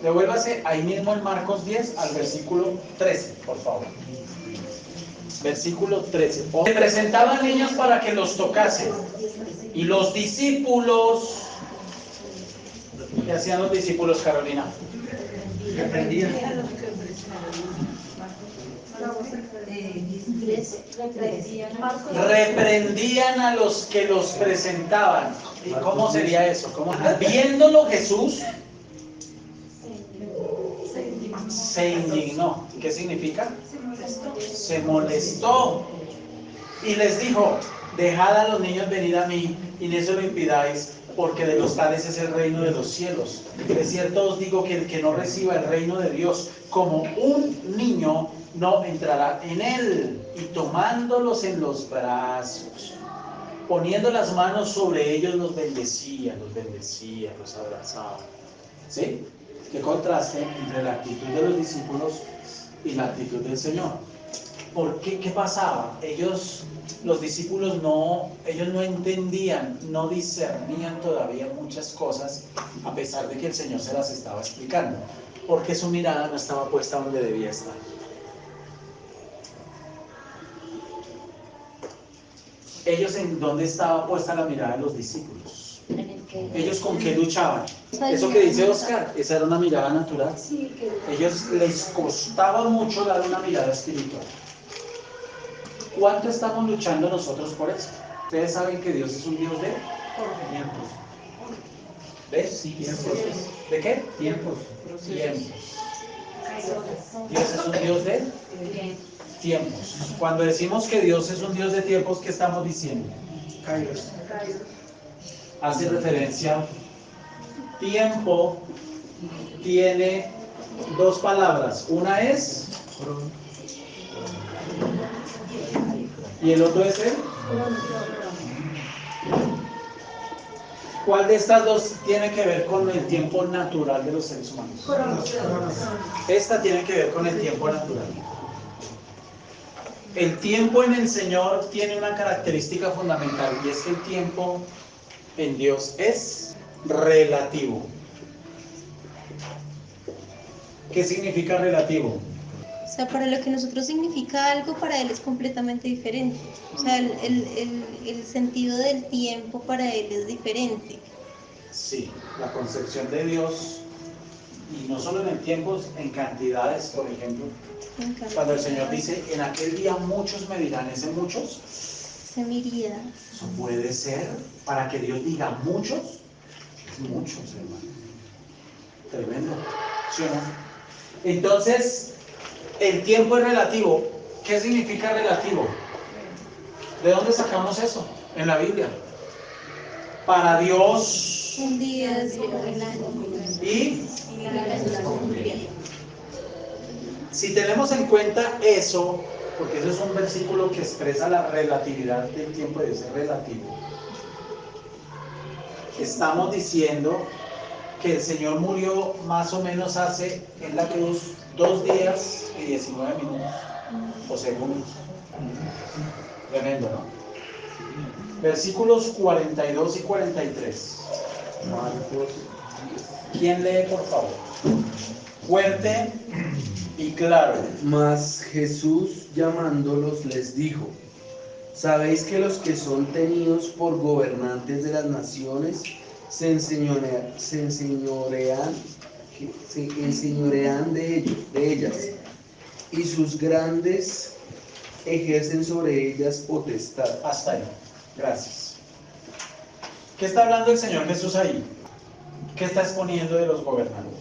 Devuélvase ahí mismo en Marcos 10 al versículo 13, por favor. Versículo 13. Se presentaban niños para que los tocasen. Y los discípulos, ¿qué hacían los discípulos, Carolina? Reprendían a los que los presentaban. ¿Y cómo sería eso? Viéndolo Jesús se indignó. ¿Qué significa? Se molestó. Y les dijo: dejad a los niños venir a mí, y no se lo impidáis, porque de los tales es el reino de los cielos. De cierto os digo que el que no reciba el reino de Dios como un niño, no entrará en él. Y tomándolos en los brazos, poniendo las manos sobre ellos, los bendecía, los abrazaba. ¿Sí? ¿Qué contraste entre la actitud de los discípulos y la actitud del Señor? ¿Por qué? ¿Qué pasaba? Los discípulos ellos no entendían, no discernían todavía muchas cosas, a pesar de que el Señor se las estaba explicando, porque su mirada no estaba puesta donde debía estar. Ellos, ¿en dónde estaba puesta la mirada de los discípulos? ¿Ellos con qué luchaban? Eso que dice Oscar, esa era una mirada natural. Ellos les costaba mucho dar una mirada espiritual. ¿Cuánto estamos luchando nosotros por eso? Ustedes saben que Dios es un Dios de tiempos. ¿Ves? Tiempos. ¿De qué? Tiempos. Dios es un Dios de tiempos. Cuando decimos que Dios es un Dios de tiempos, ¿qué estamos diciendo? Hace referencia. Tiempo tiene dos palabras. Una es y el otro es el. ¿Cuál de estas dos tiene que ver con el tiempo natural de los seres humanos? Esta tiene que ver con el tiempo natural. El tiempo en el Señor tiene una característica fundamental, y es que el tiempo en Dios es relativo. ¿Qué significa relativo? O sea, para lo que nosotros significa algo, para él es completamente diferente. O sea, el sentido del tiempo para él es diferente. Sí, la concepción de Dios, y no solo en el tiempo, en cantidades, por ejemplo. Cuando el Señor dice: en aquel día muchos me dirán, ese muchos, miríadas. Eso puede ser, para que Dios diga muchos, es muchos, hermano. Tremendo, ¿sí o no? Entonces, el tiempo es relativo. ¿Qué significa relativo? ¿De dónde sacamos eso? En la Biblia. Para Dios, un día es como el año. Y si tenemos en cuenta eso, porque eso es un versículo que expresa la relatividad del tiempo de Dios, es relativo. Estamos diciendo que el Señor murió más o menos hace en la cruz 2 días y 19 minutos o segundos. Tremendo, ¿no? Versículos 42 y 43. ¿Quién lee, por favor? Fuerte y claro. Mas Jesús, llamándolos, les dijo: ¿sabéis que los que son tenidos por gobernantes de las naciones se enseñorean que se enseñorean de ellas, y sus grandes ejercen sobre ellas potestad. Hasta ahí. Gracias. ¿Qué está hablando el Señor Jesús ahí? ¿Qué está exponiendo de los gobernantes?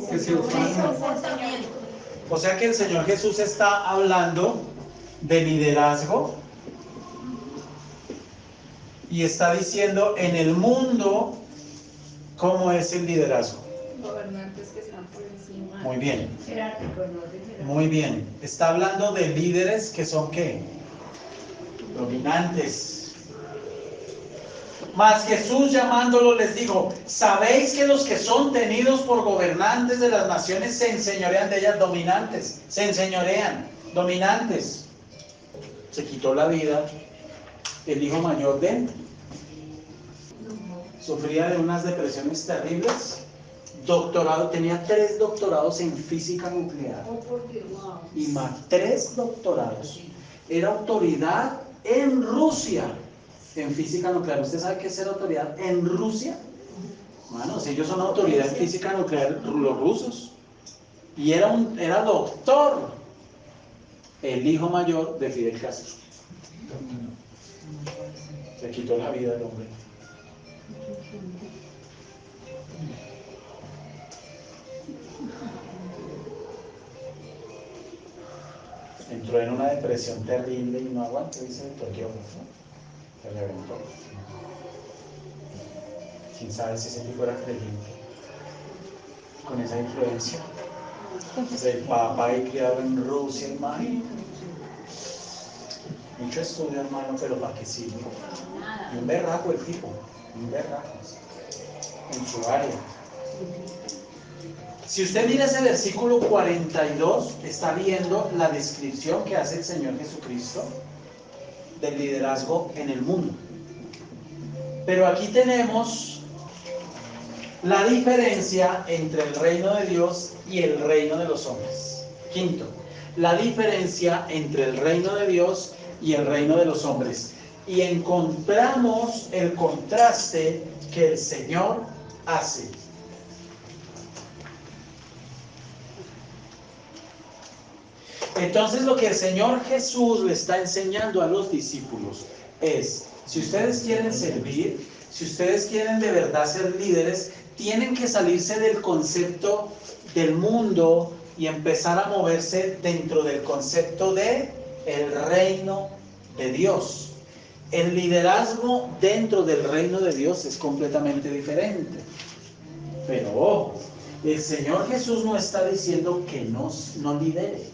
Que se ufanan. O sea que el Señor Jesús está hablando de liderazgo y está diciendo en el mundo cómo es el liderazgo. Gobernantes que están por encima. Muy bien. Jerárquico, no de jerárquico. Muy bien. Está hablando de líderes que son ¿qué? Dominantes. Mas Jesús llamándolo les dijo, ¿sabéis que los que son tenidos por gobernantes de las naciones se enseñorean de ellas? Dominantes, se enseñorean, dominantes. Se quitó la vida el hijo mayor de él. Sufría de unas depresiones terribles. Doctorado, tenía 3 doctorados en física nuclear. Oh, porque wow. Y más 3 doctorados. Era autoridad en Rusia en física nuclear. ¿Usted sabe qué es ser autoridad en Rusia? Bueno, si ellos son autoridad en física nuclear, los rusos. Y era doctor, el hijo mayor de Fidel Castro. Se quitó la vida el hombre. Entró en una depresión terrible y no aguantó y se toqueó, ¿no? Se reventó. ¿Quién sabe si ese tipo era creyente? Con esa influencia. El papá y criado en Rusia, imagínate. Mucho estudio, hermano, pero ¿para qué sirve? Y un berraco el tipo, un berraco. En su área. Si usted mira ese versículo 42, está viendo la descripción que hace el Señor Jesucristo del liderazgo en el mundo. Pero aquí tenemos la diferencia entre el reino de Dios y el reino de los hombres. Quinto, la diferencia entre el reino de Dios y el reino de los hombres. Y encontramos el contraste que el Señor hace. Entonces lo que el Señor Jesús le está enseñando a los discípulos es, si ustedes quieren servir, si ustedes quieren de verdad ser líderes, tienen que salirse del concepto del mundo y empezar a moverse dentro del concepto de el reino de Dios. El liderazgo dentro del reino de Dios es completamente diferente. Pero ojo, el Señor Jesús no está diciendo que no lidere.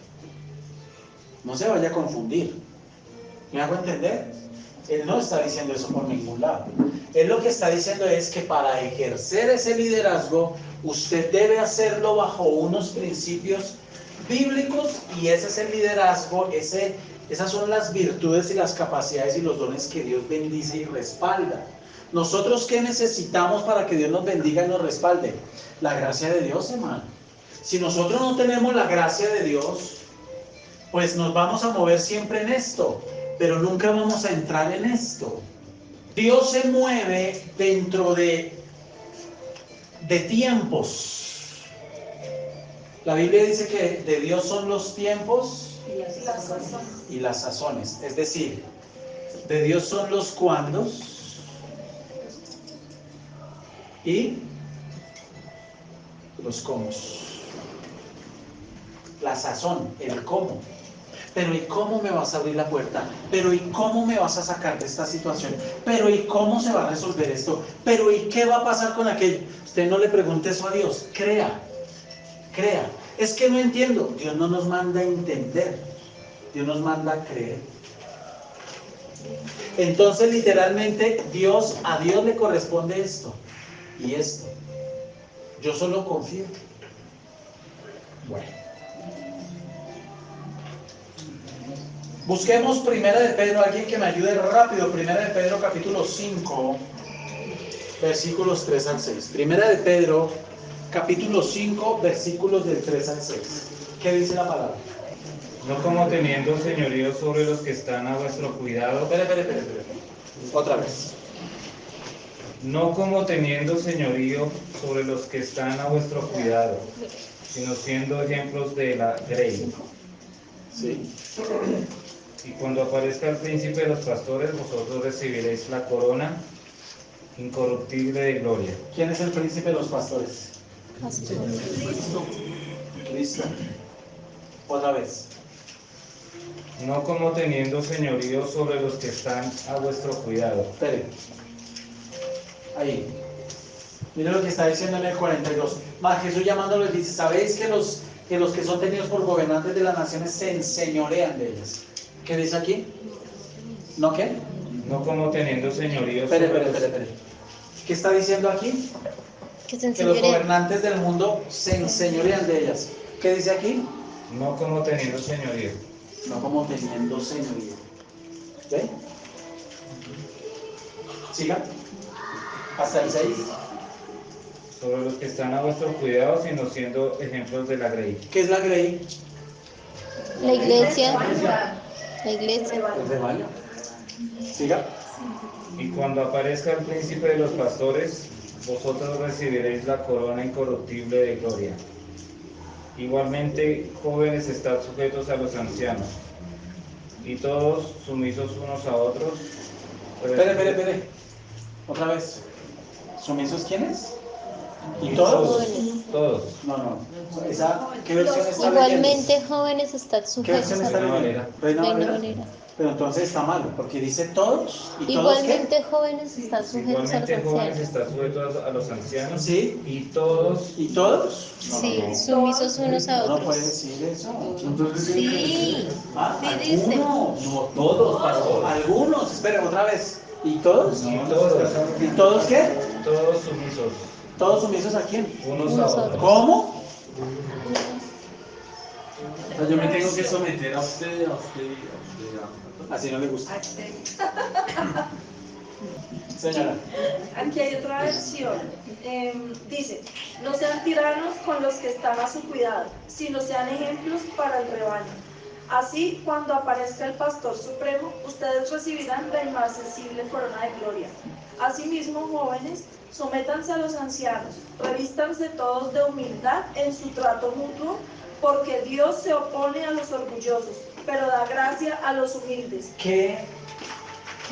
No se vaya a confundir. ¿Me hago entender? Él no está diciendo eso por ningún lado. Él lo que está diciendo es que para ejercer ese liderazgo, usted debe hacerlo bajo unos principios bíblicos y ese es el liderazgo, esas son las virtudes y las capacidades y los dones que Dios bendice y respalda. ¿Nosotros qué necesitamos para que Dios nos bendiga y nos respalde? La gracia de Dios, hermano. Si nosotros no tenemos la gracia de Dios, pues nos vamos a mover siempre en esto, pero nunca vamos a entrar en esto. Dios se mueve dentro de tiempos. La Biblia dice que de Dios son los tiempos y las sazones. Es decir, de Dios son los cuándos y los cómo. La sazón, el cómo. Pero ¿y cómo me vas a abrir la puerta? Pero ¿y cómo me vas a sacar de esta situación? Pero ¿y cómo se va a resolver esto? Pero ¿y qué va a pasar con aquello? Usted no le pregunte eso a Dios. Crea. Es que no entiendo. Dios no nos manda a entender. Dios nos manda a creer. Entonces literalmente a Dios le corresponde esto y esto. Yo solo confío. Bueno. Busquemos Primera de Pedro, alguien que me ayude rápido. Primera de Pedro capítulo 5, versículos 3 al 6. Primera de Pedro capítulo 5, versículos del 3 al 6. ¿Qué dice la palabra? No como teniendo señorío sobre los que están a vuestro cuidado. Espere. Otra vez. No como teniendo señorío sobre los que están a vuestro cuidado, sino siendo ejemplos de la grey. Sí. Y cuando aparezca el príncipe de los pastores, vosotros recibiréis la corona incorruptible de gloria. ¿Quién es el príncipe de los pastores? Cristo. Otra vez. No como teniendo señorío sobre los que están a vuestro cuidado. Espere. Ahí. Mire lo que está diciendo en el 42. Más Jesús llamándoles dice, ¿sabéis que los que son tenidos por gobernantes de las naciones se enseñorean de ellas? ¿Qué dice aquí? ¿No qué? No como teniendo señorío Espere, sobre espere, los... espere, espere. ¿Qué está diciendo aquí? Que se Que los enseñorean. gobernantes del mundo se enseñorean de ellas. ¿Qué dice aquí? No como teniendo señorío. No como teniendo señorío. ¿Ve? Siga. Hasta el 6. Sobre los que están a vuestro cuidado, sino siendo ejemplos de la grey. ¿Qué es la grey? La iglesia. La iglesia. El rebaño. Siga. Y cuando aparezca el príncipe de los pastores, vosotros recibiréis la corona incorruptible de gloria. Igualmente, jóvenes, estad sujetos a los ancianos, y todos sumisos unos a otros. Espere. Otra vez. ¿Sumisos quiénes? ¿Y todos? Todos. No. ¿Qué versión está leyendo? Igualmente, jóvenes, estad ¿Qué sujetos versión a está Reina leyendo? Valera. Reina Reina Valera. Valera. Pero entonces está mal, porque dice todos. ¿Y todos qué? Igualmente, jóvenes, estad sujetos a los Igualmente, jóvenes, ancianos. estad sujetos a los ancianos. Sí. Y todos. ¿Y todos? Sí, sumisos unos a No puede otros. decir eso. Sí, Ah, sí dice. algunos. No, todos, pastor. Algunos. Espere, otra vez. ¿Y todos? Y todos. ¿Y todos qué? Todos sumisos. ¿Todos sumisos a quién? Unos Unos a a otros. otros. ¿Cómo? O sea, yo me tengo que someter a usted. Así no le gusta. Señora. Aquí hay otra versión. Dice, no sean tiranos con los que están a su cuidado, sino sean ejemplos para el rebaño. Así, cuando aparezca el Pastor Supremo, ustedes recibirán la inmarcesible corona de gloria. Asimismo, jóvenes, sométanse a los ancianos, revístanse todos de humildad en su trato mutuo, porque Dios se opone a los orgullosos, pero da gracia a los humildes. ¿Qué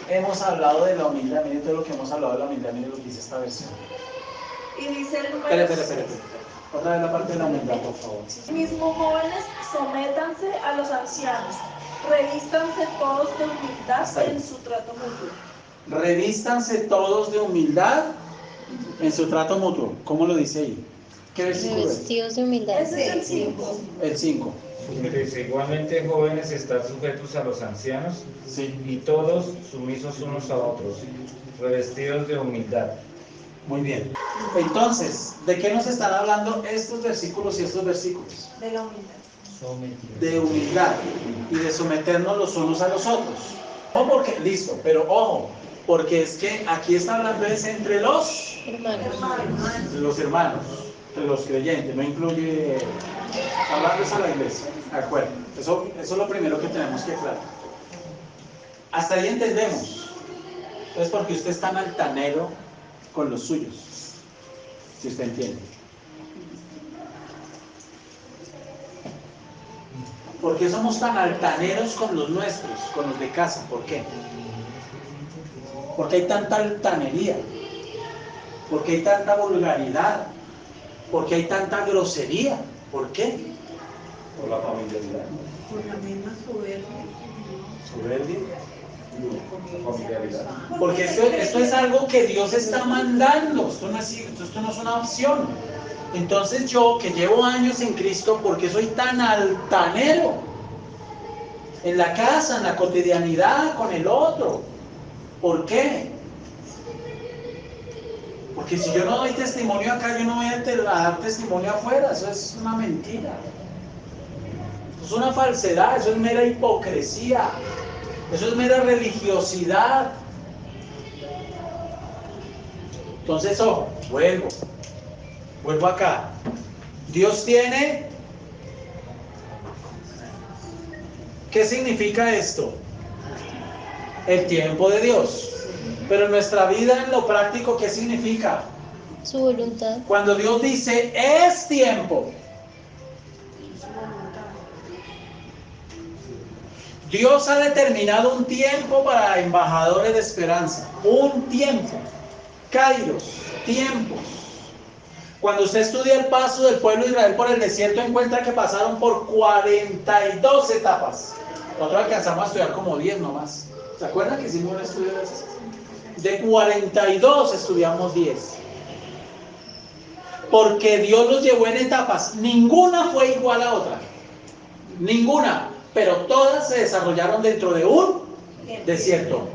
hemos hablado de la humildad? Miren todo lo que hemos hablado de la humildad, miren lo que dice esta versión. Y dice el número... Espere. Otra vez la parte de la humildad, por favor. Mismos jóvenes, sométanse a los ancianos, revístanse todos de humildad Hasta ahí. en su trato mutuo. Revístanse todos de humildad en su trato mutuo. ¿Cómo lo dice ahí? ¿Qué versículo es? Revestidos de humildad. Ese es el 5. El 5. Dice, igualmente, jóvenes, estad sujetos a los ancianos, Sí. y todos sumisos unos a otros, revestidos de humildad. Muy bien. Entonces, ¿de qué nos están hablando estos versículos y estos versículos? De la humildad. De humildad y de someternos los unos a los otros. No porque, listo, pero ojo, porque es que aquí está hablando es entre los Hermanos. hermanos, entre los creyentes, no incluye, hablando es a la iglesia, ¿de acuerdo? Eso es lo primero que tenemos que aclarar. Hasta ahí entendemos. Es porque usted es tan altanero con los suyos, si usted entiende. ¿Por qué somos tan altaneros con los nuestros, con los de casa? ¿Por qué? Porque hay tanta altanería, porque hay tanta vulgaridad, porque hay tanta grosería. ¿Por qué? Por la familiaridad. Por la misma soberbia. Soberbia. La familiaridad. Porque esto es algo que Dios está mandando, esto no es una opción. Entonces yo, que llevo años en Cristo, ¿por qué soy tan altanero? En la casa, en la cotidianidad, con el otro. ¿Por qué? Porque si yo no doy testimonio acá, yo no voy a dar testimonio afuera. Eso es una mentira. Eso es una falsedad, eso es mera hipocresía. Eso es mera religiosidad. Entonces, ojo, vuelvo acá. Dios tiene... ¿Qué significa esto? El tiempo de Dios. Pero en nuestra vida, en lo práctico, ¿qué significa? Su voluntad. Cuando Dios dice, es tiempo. Dios ha determinado un tiempo para embajadores de esperanza. Un tiempo. Kairos, tiempos. Cuando usted estudia el paso del pueblo de Israel por el desierto, encuentra que pasaron por 42 etapas. Nosotros alcanzamos a estudiar como 10 nomás. ¿Se acuerdan que hicimos un estudio de esos? De 42 estudiamos 10. Porque Dios los llevó en etapas. Ninguna fue igual a otra. Ninguna. Pero todas se desarrollaron dentro de un desierto.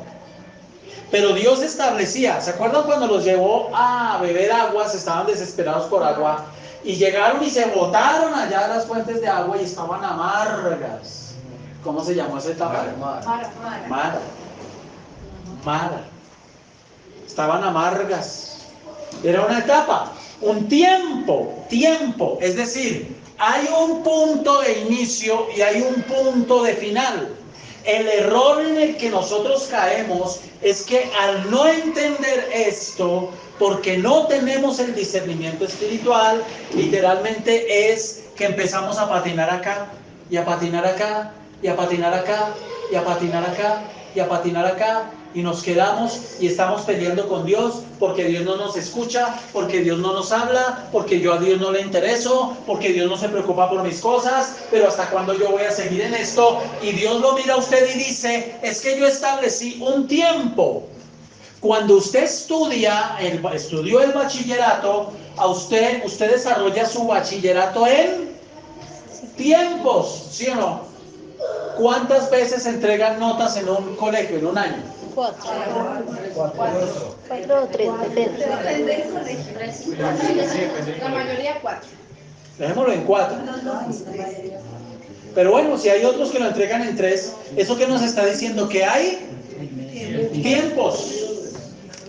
Pero Dios establecía, ¿se acuerdan cuando los llevó a beber aguas? Estaban desesperados por agua y llegaron y se botaron allá a las fuentes de agua y estaban amargas. ¿Cómo se llamó esa etapa? Mara. Estaban amargas. Era una etapa, un tiempo, es decir, hay un punto de inicio y hay un punto de final. El error en el que nosotros caemos es que al no entender esto, porque no tenemos el discernimiento espiritual, literalmente es que empezamos a patinar acá, y a patinar acá, y a patinar acá, y a patinar acá, y a patinar acá, y nos quedamos y estamos peleando con Dios, porque Dios no nos escucha, porque Dios no nos habla, porque yo a Dios no le intereso, porque Dios no se preocupa por mis cosas, pero ¿hasta cuándo yo voy a seguir en esto? Y Dios lo mira a usted y dice, es que yo establecí un tiempo. Cuando usted estudió el bachillerato, usted desarrolla su bachillerato en tiempos, ¿sí o no? ¿Cuántas veces se entregan notas en un colegio, en un año? 4 o 3, depende. Depende del colegio. La mayoría 4. Dejémoslo en 4. Pero bueno, si hay otros que lo entregan en 3, ¿eso qué nos está diciendo? Que hay tiempos.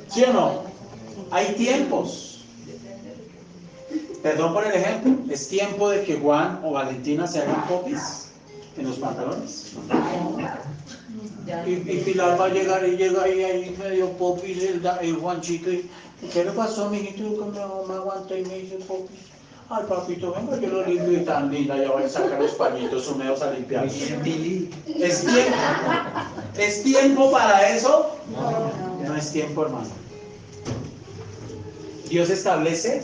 ¿Sí o no? Hay tiempos. Perdón por el ejemplo. Es tiempo de que Juan o Valentina se hagan popis en los pantalones. Y Pilar va a llegar y llega ahí medio popis el Juanchito. Y, ¿qué le pasó, mijito? Que me aguanta y me dice popis. Ay, papito, venga, yo lo limpio y tan linda. Ya voy a sacar los pañitos húmedos a limpiar. ¿Es tiempo? ¿Es tiempo para eso? No es tiempo, hermano. Dios establece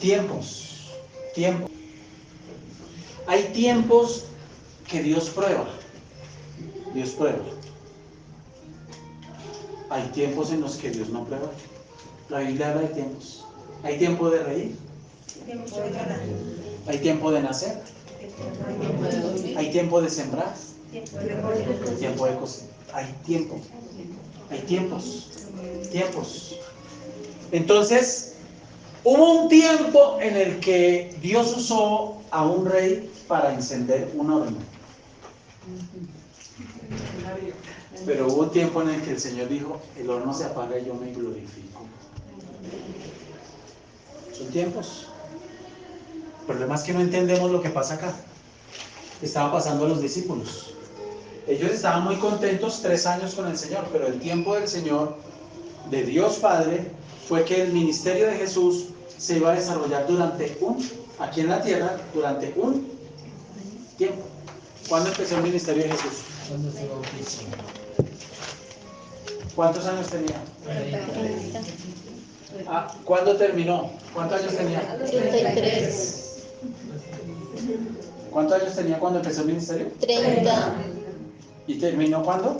tiempos. Hay tiempos que Dios prueba. Hay tiempos en los que Dios no prueba. La Biblia habla de tiempos. Hay tiempo de reír. Hay tiempo de nacer. Hay tiempo de sembrar. Tiempo de cosechar. Hay tiempos. Entonces, hubo un tiempo en el que Dios usó a un rey para encender un horno. Pero hubo un tiempo en el que el Señor dijo, el horno se apaga y yo me glorifico. Son tiempos. El problema es que no entendemos lo que pasa acá. Estaba pasando a los discípulos. Ellos estaban muy contentos 3 años con el Señor, pero el tiempo del Señor, de Dios Padre, fue que el ministerio de Jesús se iba a desarrollar aquí en la tierra, durante un tiempo. ¿Cuándo empezó el ministerio de Jesús? Cuando se bautizó. ¿Cuántos años tenía? 30. ¿Cuándo terminó? ¿Cuántos años tenía? 33. ¿Cuántos años tenía cuando empezó el ministerio? 30. ¿Y terminó cuándo?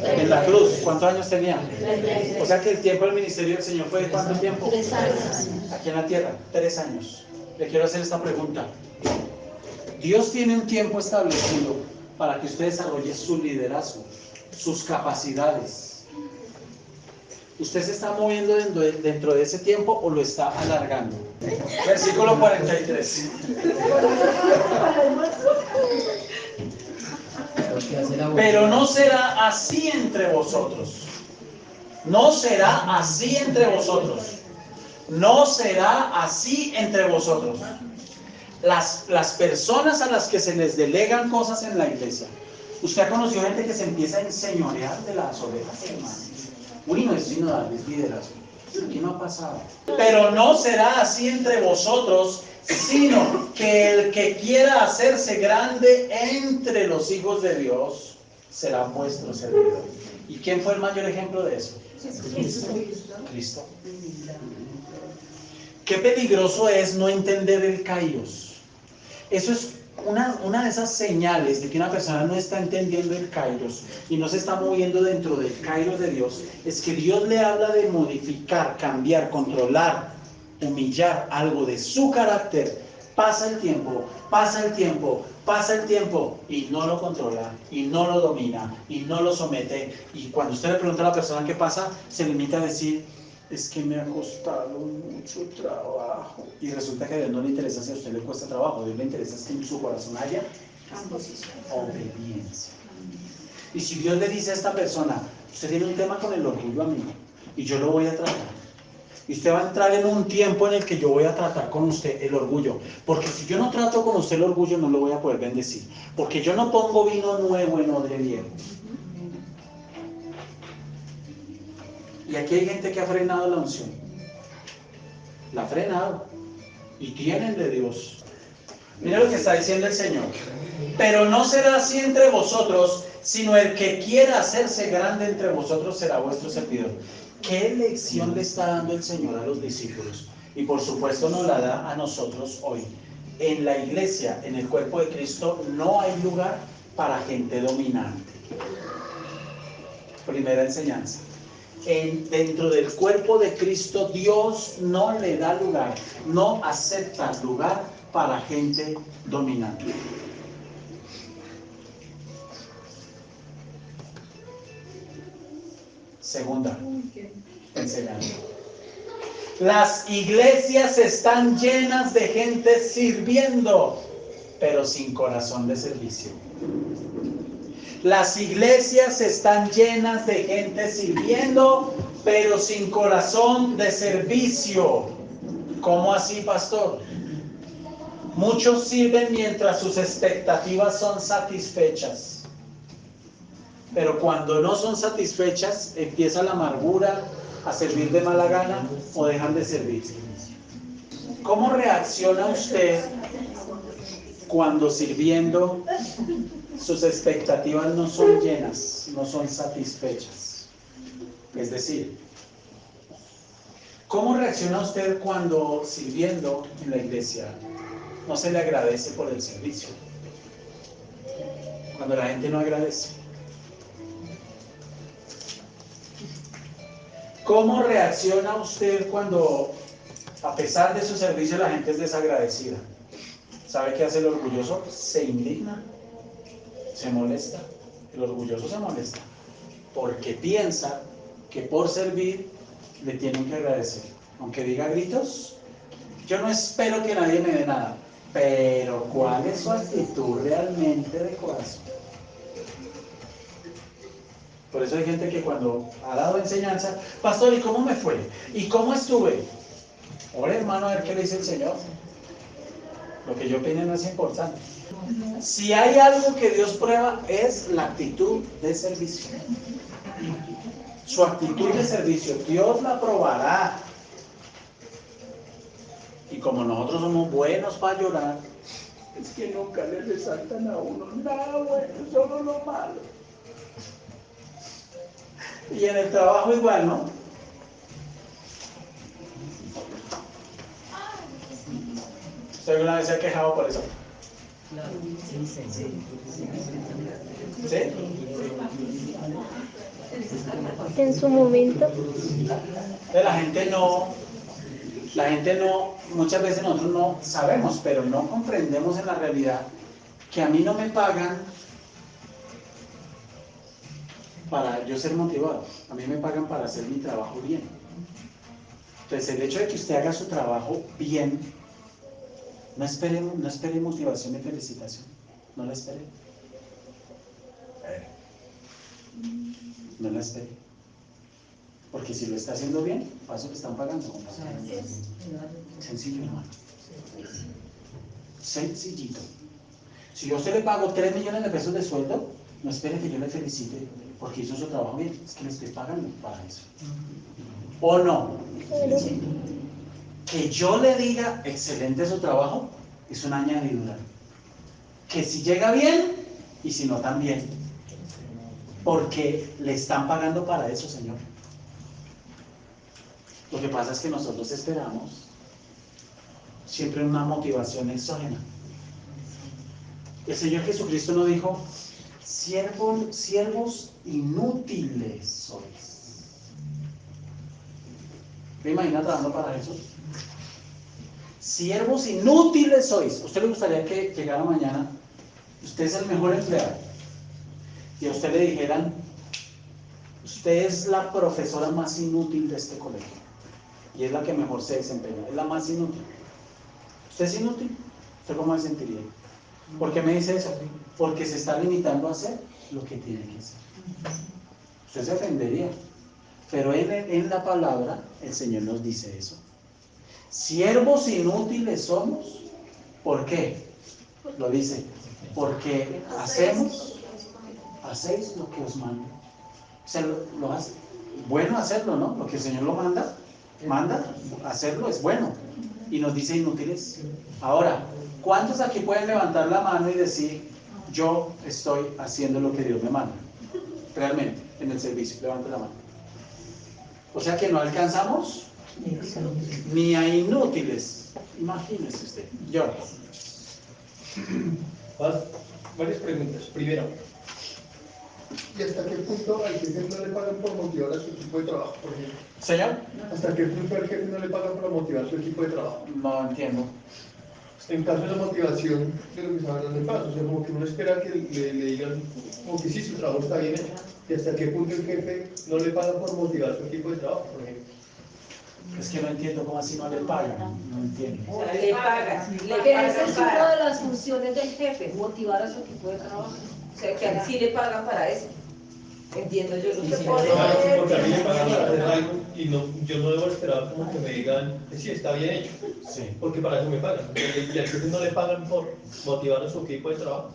En la cruz. ¿Cuántos años tenía? O sea que el tiempo del ministerio del Señor fue ¿de cuánto tiempo? 3 años. Aquí en la tierra, 3 años. Le quiero hacer esta pregunta. Dios tiene un tiempo establecido para que usted desarrolle su liderazgo, sus capacidades. ¿Usted se está moviendo dentro de ese tiempo o lo está alargando? Versículo 43. Pero no será así entre vosotros. No será así entre vosotros. No será así entre vosotros. Las personas a las que se les delegan cosas en la iglesia. ¿Usted ha conocido gente que se empieza a enseñorear de las ovejas, hermano? Uy, no es sinodal, es liderazgo. Aquí no ha pasado. Pero no será así entre vosotros, sino que el que quiera hacerse grande entre los hijos de Dios será vuestro servidor. ¿Y quién fue el mayor ejemplo de eso? Cristo. Qué peligroso es no entender el kairos. Eso es una de esas señales de que una persona no está entendiendo el kairos y no se está moviendo dentro del kairos de Dios, es que Dios le habla de modificar, cambiar, controlar, humillar algo de su carácter. Pasa el tiempo, pasa el tiempo, pasa el tiempo y no lo controla, y no lo domina, y no lo somete. Y cuando usted le pregunta a la persona qué pasa, se limita a decir, es que me ha costado mucho trabajo. Y resulta que a Dios no le interesa si a usted le cuesta trabajo, a Dios le interesa que en su corazón haya obediencia. Y si Dios le dice a esta persona, usted tiene un tema con el orgullo, amigo, y yo lo voy a tratar. Y usted va a entrar en un tiempo en el que yo voy a tratar con usted el orgullo. Porque si yo no trato con usted el orgullo, no lo voy a poder bendecir. Porque yo no pongo vino nuevo en odre viejo. Y aquí hay gente que ha frenado la unción. La ha frenado. Y tienen de Dios. Mira lo que está diciendo el Señor. Pero no será así entre vosotros, sino el que quiera hacerse grande entre vosotros será vuestro servidor. ¿Qué lección le está dando el Señor a los discípulos? Y por supuesto nos la da a nosotros hoy. En la iglesia, en el cuerpo de Cristo, no hay lugar para gente dominante. Primera enseñanza. Dentro del cuerpo de Cristo, Dios no le da lugar, no acepta lugar para gente dominante. Segunda enseñanza. Las iglesias están llenas de gente sirviendo, pero sin corazón de servicio. Las iglesias están llenas de gente sirviendo, pero sin corazón de servicio. ¿Cómo así, pastor? Muchos sirven mientras sus expectativas son satisfechas. Pero cuando no son satisfechas, empieza la amargura, a servir de mala gana o dejan de servir. ¿Cómo reacciona usted cuando sirviendo sus expectativas no son llenas, no son satisfechas? Es decir, ¿cómo reacciona usted cuando sirviendo en la iglesia no se le agradece por el servicio? Cuando la gente no agradece. ¿Cómo reacciona usted cuando, a pesar de su servicio, la gente es desagradecida? ¿Sabe qué hace el orgulloso? Se indigna, se molesta. El orgulloso se molesta porque piensa que por servir le tienen que agradecer. Aunque diga gritos, yo no espero que nadie me dé nada, pero ¿cuál es su actitud realmente de corazón? Por eso hay gente que cuando ha dado enseñanza, pastor, ¿y cómo me fue? ¿Y cómo estuve? Ore, hermano, a ver qué le dice el Señor. Lo que yo opine no es importante. Si hay algo que Dios prueba es la actitud de servicio. Su actitud de servicio, Dios la probará. Y como nosotros somos buenos para llorar, es que nunca le resaltan a uno nada bueno, solo lo malo. Y en el trabajo igual, ¿no? ¿Usted alguna vez se ha quejado por eso? ¿Sí? En su momento. La gente no, muchas veces nosotros no sabemos, pero no comprendemos en la realidad que a mí no me pagan para yo ser motivado, a mí me pagan para hacer mi trabajo bien. Entonces el hecho de que usted haga su trabajo bien, no espere motivación y felicitación, no la espere. No la espere. Porque si lo está haciendo bien, para eso le están pagando. Sencillo, hermano. Sencillito. Si yo a usted le pago 3 millones de pesos de sueldo, no espere que yo le felicite. porque hizo su trabajo bien, es que le estoy pagando para eso. ¿O no? Que yo le diga excelente su trabajo es una añadidura. Que si llega bien y si no también. Porque le están pagando para eso, Señor. Lo que pasa es que nosotros esperamos siempre una motivación exógena. El Señor Jesucristo nos dijo, siervos inútiles sois. ¿Te imaginas trabajando para Jesús? Siervos inútiles sois. ¿A usted le gustaría que llegara mañana, usted es el mejor empleado, y a usted le dijeran, usted es la profesora más inútil de este colegio, y es la que mejor se desempeña, es la más inútil? ¿Usted es inútil? ¿Usted cómo se sentiría? ¿Por qué me dice eso? Porque se está limitando a hacer lo que tiene que hacer. Usted se ofendería. Pero en la palabra el Señor nos dice eso. Siervos inútiles somos. ¿Por qué? Lo dice. Porque hacéis lo que os mando. O sea, lo hace. Bueno hacerlo, ¿no? Lo que el Señor lo manda, hacerlo es bueno. Y nos dice inútiles. Ahora, ¿cuántos aquí pueden levantar la mano y decir, yo estoy haciendo lo que Dios me manda? Realmente, en el servicio, levante la mano. O sea que no alcanzamos ni a inútiles. Imagínese usted. Yo. Varias preguntas. Primero, ¿y hasta qué punto al jefe no le pagan por motivar a su equipo de trabajo, por ejemplo? Señor, ¿Hasta qué punto al jefe no le pagan para motivar su equipo de trabajo? no entiendo. En caso de la motivación de lo que se habla de paz, o sea, como que uno espera que le digan, como que sí, su trabajo está bien hecho, y hasta qué punto el jefe no le paga por motivar su equipo de trabajo, por ejemplo. Es que no entiendo cómo así no le pagan. No entiendo. Le paga. Que esa es una de las funciones del jefe, motivar a su equipo de trabajo. O sea, que a él sí le pagan para eso. Entiendo yo lo que Claro, porque a mí me pagan para hacer algo y yo no debo esperar como que me digan, sí, está bien hecho, Sí. porque para eso me pagan. Y al jefe no le pagan por motivar a su equipo de trabajo.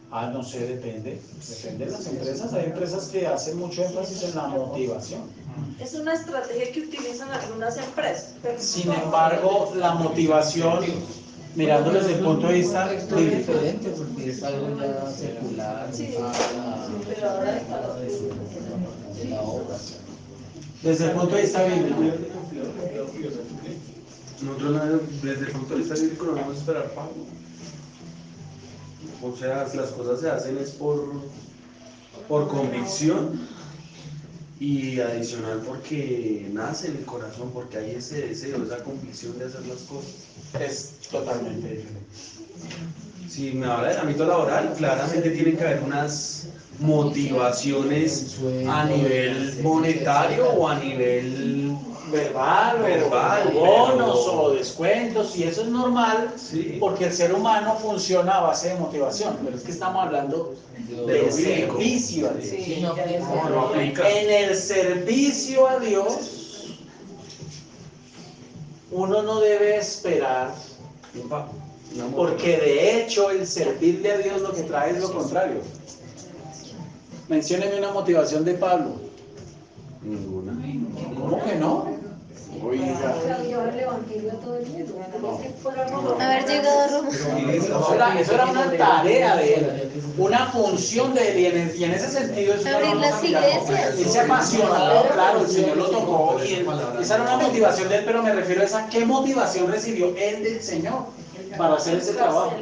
Ah, no sé, depende. Depende de las empresas. Hay empresas que hacen mucho énfasis en la motivación. Es una estrategia que utilizan algunas empresas. Pero Sin embargo, la motivación, mirándolo desde el punto de vista Es diferente porque es algo ya secular. Sí, pero ahora está De la obra. desde el punto de vista bíblico. Nosotros desde el punto de vista bíblico no vamos a esperar pago. O sea, las cosas se hacen es por convicción y adicional porque nace en el corazón, porque hay ese deseo, esa convicción de hacer las cosas. Es totalmente diferente. Si me habla del ámbito laboral, claramente tiene que haber unas motivaciones a nivel monetario o a nivel Verbal, o bonos o descuentos, y eso es normal, Sí. porque el ser humano funciona a base de motivación, pero es que estamos hablando de servicio a Dios. Sí, no aplica. En el servicio a Dios, uno no debe esperar, porque de hecho el servirle a Dios lo que trae es lo contrario. Mencióneme una motivación de Pablo. Ninguna. ¿Cómo que no? Oiga. llevar el evangelio a todo el mundo. Haber llegado a Roma. Eso era una tarea de él, una función de él, y en ese sentido es Abrir las iglesias. Él se apasionó, claro, el Señor lo tocó, y esa era una motivación de él, pero me refiero a esa, ¿qué motivación recibió él del Señor para hacer ese trabajo?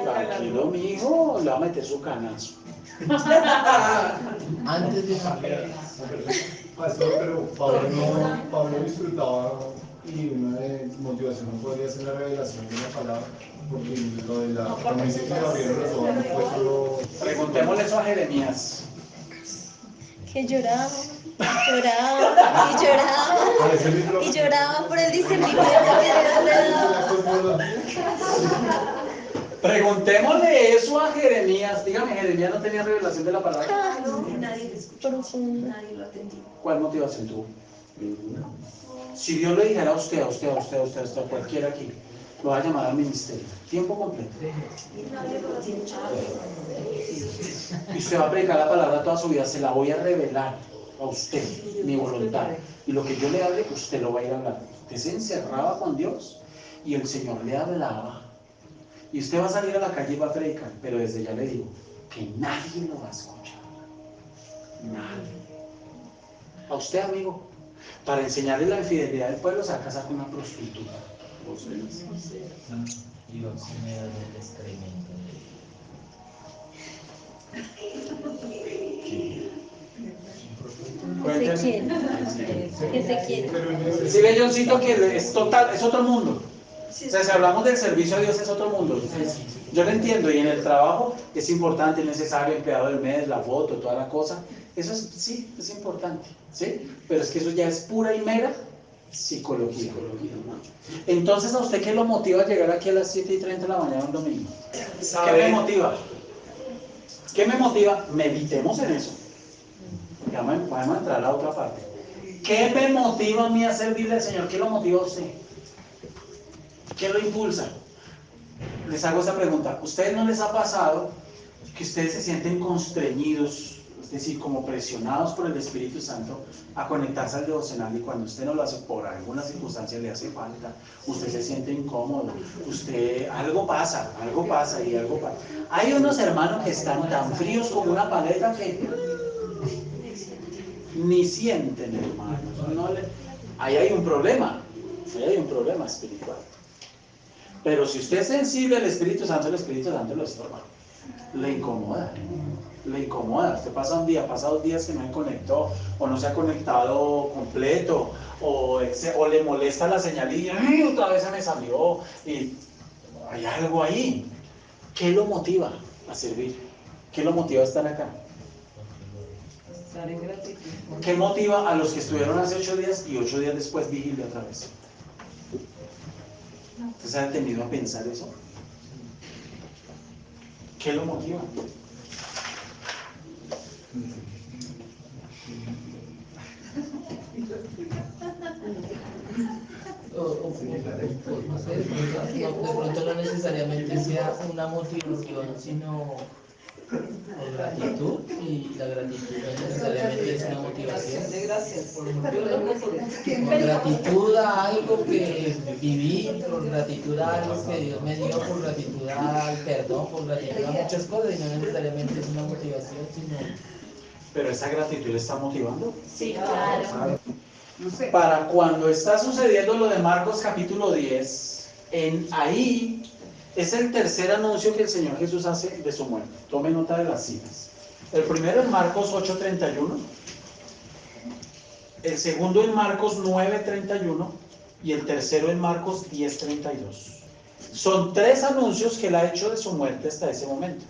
Tranquilo, mijo, le va a meter su canazo. Antes de Pastor, pero Pablo disfrutaba y una de motivación no podría ser la revelación de la palabra, porque lo de la cuando dice que le abrieron los ojos no fue solo. Preguntémosle eso a Jeremías. Que lloraba y lloraba por el discernimiento que Dios le daba. Preguntémosle eso a Jeremías. Dígame, ¿Jeremías no tenía revelación de la palabra? nadie le escuchó, Profundo. nadie lo atendió. ¿Cuál motivación tuvo? Si Dios le dijera a usted, a cualquiera aquí, lo va a llamar al ministerio, tiempo completo. Y usted va a predicar la palabra toda su vida, se la voy a revelar a usted, mi voluntad. Y lo que yo le hable, usted lo va a ir a hablar. Usted se encerraba con Dios y el Señor le hablaba. Y usted va a salir a la calle y va a predicar, pero desde ya le digo que nadie lo va a escuchar. Nadie. A usted, amigo, para enseñarle la infidelidad del pueblo, se va a casar con una prostituta. Dios me da el excremento. Ezequiel. Si ve, Johncito, que es total, es otro mundo. O sea, si hablamos del servicio a Dios, es otro mundo. Yo lo entiendo, y en el trabajo es importante, necesario, empleado del mes, la foto, toda la cosa. Eso es, sí, es importante, ¿sí? Pero es que eso ya es pura y mera psicología. Entonces, ¿a usted qué lo motiva a llegar aquí a las 7:30 de la mañana un domingo? ¿Qué me motiva? ¿Qué me motiva? Meditemos en eso. Vamos a entrar a la otra parte. ¿Qué me motiva a mí a servirle al Señor? ¿Qué lo motiva a usted? ¿Qué lo impulsa? Les hago esta pregunta. ¿A ustedes no les ha pasado que ustedes se sienten constreñidos, es decir, como presionados por el Espíritu Santo a conectarse al devocional, y cuando usted no lo hace por alguna circunstancia le hace falta, usted se siente incómodo, algo pasa? Hay unos hermanos que están tan fríos como una paleta que ni sienten, hermanos. Ahí hay un problema espiritual. Pero si usted es sensible al Espíritu Santo, el Espíritu Santo lo estorba, le incomoda. Usted pasa un día, pasa 2 días que no se conectó, o no se ha conectado completo, o le molesta la señal y otra vez se me salió, y hay algo ahí. ¿Qué lo motiva a servir? ¿Qué lo motiva a estar acá? Estar en gratitud. ¿Qué motiva a los que estuvieron hace 8 días y 8 días después vigilia otra vez? ¿Usted se ha detenido a pensar eso? ¿Qué lo motiva? No sé, de pronto no necesariamente sea una motivación, sino por gratitud, y la gratitud no necesariamente es una motivación. De gracias. Por gratitud a algo que viví, por gratitud a algo que Dios me dio, por gratitud al perdón, por gratitud a muchas cosas, y no necesariamente es una motivación, sino... ¿Pero esa gratitud le está motivando? Sí, claro. Para cuando está sucediendo lo de Marcos capítulo 10, ahí es el tercer anuncio que el Señor Jesús hace de su muerte. Tome nota de las citas. El primero en Marcos 8:31, el segundo en Marcos 9:31 y el tercero en Marcos 10:32. Son 3 anuncios que él ha hecho de su muerte hasta ese momento.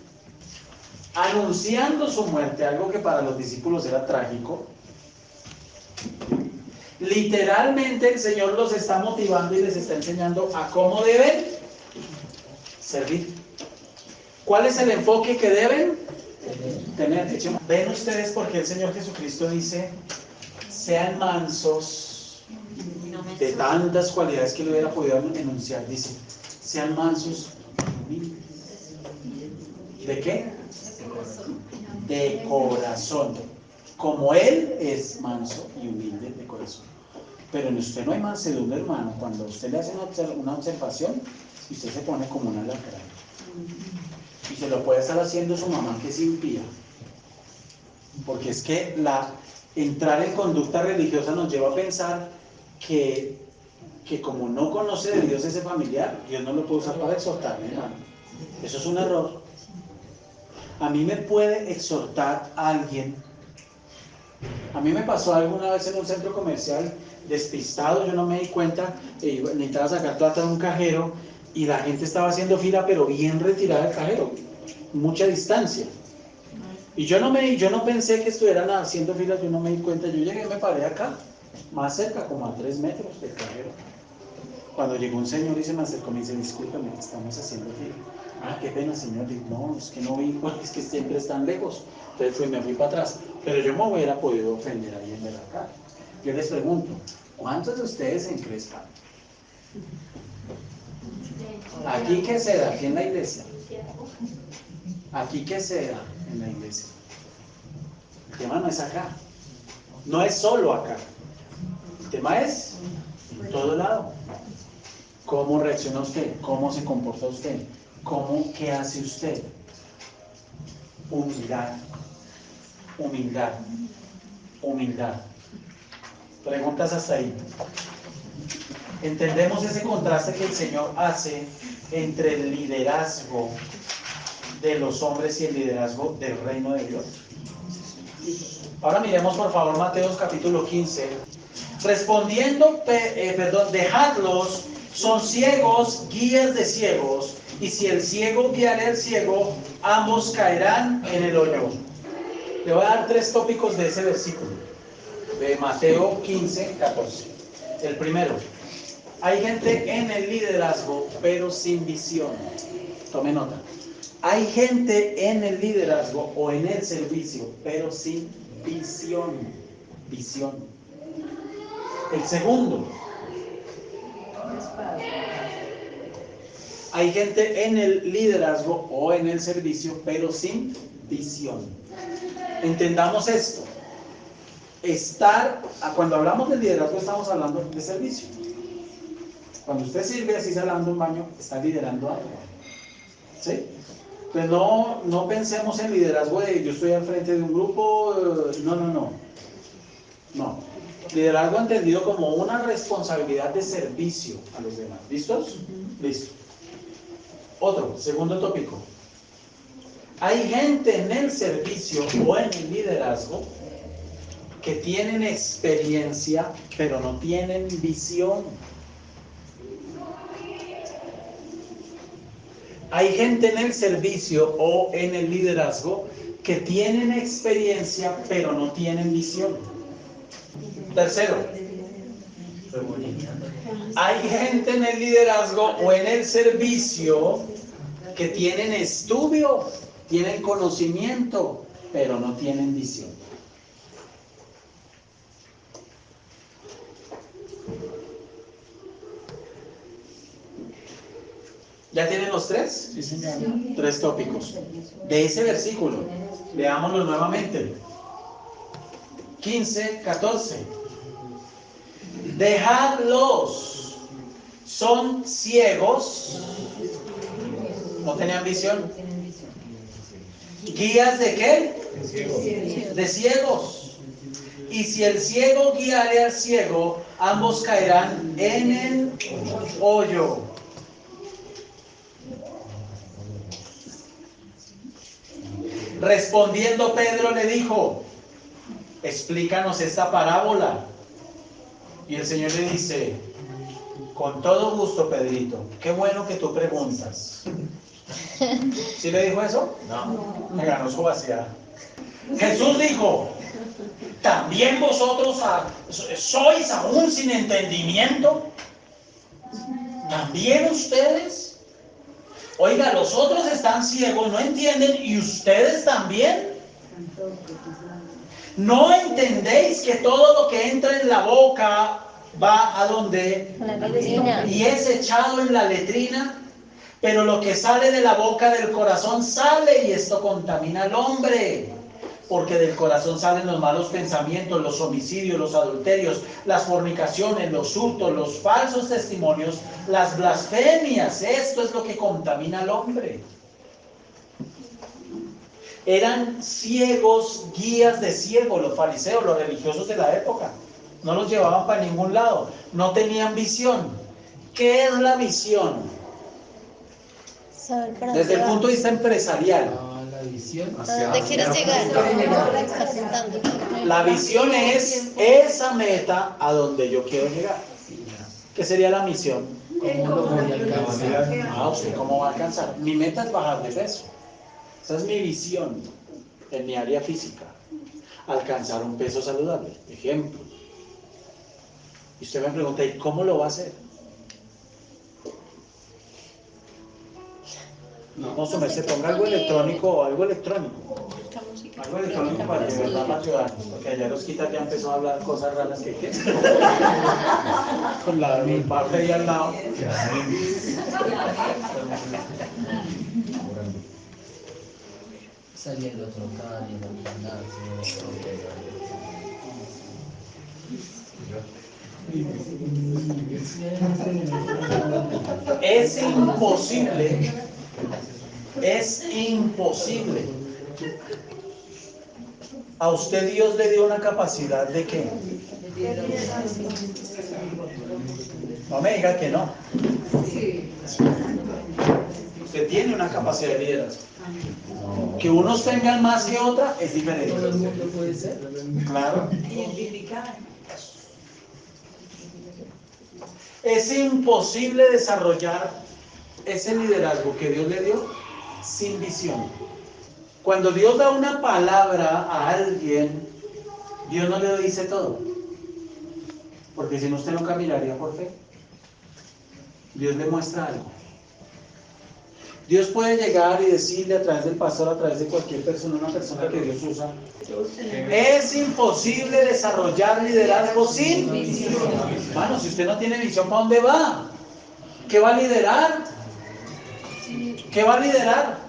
Anunciando su muerte, algo que para los discípulos era trágico. Literalmente el Señor los está motivando y les está enseñando a cómo deben servir. ¿Cuál es el enfoque que deben tener? Ven ustedes por qué el Señor Jesucristo dice: sean mansos, de tantas cualidades que le hubiera podido enunciar. Dice: sean mansos y humildes. ¿De qué? De corazón. Como Él es manso y humilde de corazón. Pero en usted no hay mansedumbre, hermano. Cuando usted le hace una observación, usted se pone como una lacra. Y se lo puede estar haciendo su mamá, que es impía. Porque es que entrar en conducta religiosa nos lleva a pensar que como no conoce de Dios ese familiar, Dios no lo puede usar para exhortarle, hermano. Eso es un error. A mí me puede exhortar a alguien. A mí me pasó alguna vez en un centro comercial, despistado, yo no me di cuenta, necesitaba sacar plata de un cajero y la gente estaba haciendo fila, pero bien retirada del cajero, mucha distancia. Y yo no pensé que estuvieran haciendo fila, yo no me di cuenta. Yo llegué y me paré acá, más cerca, como a 3 metros del cajero. Cuando llegó un señor y se me acercó, me dice: discúlpame, estamos haciendo fila. Ah, qué pena, señor. Digo: no, es que no vi, es que siempre están lejos. Entonces me fui para atrás. Pero yo me hubiera podido ofender ahí en ver acá. Yo les pregunto: ¿cuántos de ustedes se encrespan? Aquí qué se da, aquí en la iglesia. Aquí qué se da en la iglesia. El tema no es acá. No es solo acá. El tema es en todo lado. ¿Cómo reacciona usted? ¿Cómo se comporta usted? ¿Qué hace usted? Humildad. Humildad. Humildad. Preguntas hasta ahí. ¿Entendemos ese contraste que el Señor hace entre el liderazgo de los hombres y el liderazgo del reino de Dios? Ahora miremos por favor Mateo capítulo 15. Respondiendo, dejadlos, son ciegos, guías de ciegos, y si el ciego guiare al ciego, ambos caerán en el hoyo. Le voy a dar 3 tópicos de ese versículo, de Mateo 15, 14. El primero, hay gente en el liderazgo, pero sin visión. Tome nota. Hay gente en el liderazgo o en el servicio, pero sin visión. Visión. El segundo, hay gente en el liderazgo o en el servicio, pero sin visión. Entendamos esto. Cuando hablamos de liderazgo, estamos hablando de servicio. Cuando usted sirve así lavando un baño, está liderando algo. ¿Sí? Pues no pensemos en liderazgo de yo estoy al frente de un grupo. No. Liderazgo entendido como una responsabilidad de servicio a los demás. ¿Listos? Listo. Otro, segundo tópico. Hay gente en el servicio o en el liderazgo que tienen experiencia, pero no tienen visión. Hay gente en el servicio o en el liderazgo que tienen experiencia, pero no tienen visión. Tercero, hay gente en el liderazgo o en el servicio que tienen estudio, tienen conocimiento, pero no tienen visión. ¿Ya tienen los 3? Sí, señor. 3 tópicos. De ese versículo, leámoslo nuevamente. 15, 14. Dejadlos. Son ciegos. ¿No tenían visión? ¿Guías de qué? De ciegos. Y si el ciego guiare al ciego, ambos caerán en el hoyo. Respondiendo Pedro le dijo, explícanos esta parábola. Y el Señor le dice, con todo gusto, Pedrito, qué bueno que tú preguntas. ¿Sí le dijo eso? No. Me ganó su vaciada. Jesús dijo, ¿también vosotros sois aún sin entendimiento? ¿También ustedes? Oiga, los otros están ciegos, no entienden, y ustedes también. ¿No entendéis que todo lo que entra en la boca va a donde? Y es echado en la letrina? Pero lo que sale de la boca del corazón sale, y esto contamina al hombre. Porque del corazón salen los malos pensamientos, los homicidios, los adulterios, las fornicaciones, los hurtos, los falsos testimonios, las blasfemias. Esto es lo que contamina al hombre. Eran ciegos, guías de ciegos, los fariseos, los religiosos de la época. No los llevaban para ningún lado. No tenían visión. ¿Qué es la visión? Desde el punto de vista empresarial. La visión. ¿A dónde quieres llegar? La visión es esa meta a donde yo quiero llegar. ¿Qué sería la misión? ¿Cómo lo voy a alcanzar? ¿Usted cómo va a alcanzar? Mi meta es bajar de peso. Esa es mi visión en mi área física. Alcanzar un peso saludable. Ejemplo. Y usted me pregunta, ¿y cómo lo va a hacer? No, su merced, ponga algo electrónico o algo electrónico. Esta música. Algo electrónico para que de verdad para ayudar. Porque allá los quitas ya empezó a hablar cosas raras que con la parte ahí al lado. Saliendo a trotar y a Es imposible. A usted Dios le dio una capacidad de qué? No me diga que no. Usted tiene una capacidad de liderazgo. Que unos tengan más que otra es diferente. todo el mundo puede ser. Claro. Es imposible desarrollar ese liderazgo que Dios le dio sin visión. Cuando Dios da una palabra a alguien, Dios no le dice todo. Porque si no, usted no caminaría por fe. Dios le muestra algo. Dios puede llegar y decirle a través del pastor, a través de cualquier persona, una persona que Dios usa. Es imposible desarrollar liderazgo sin visión. Hermano, si usted no tiene visión, ¿para dónde va? ¿Qué va a liderar? ¿Qué va a liderar?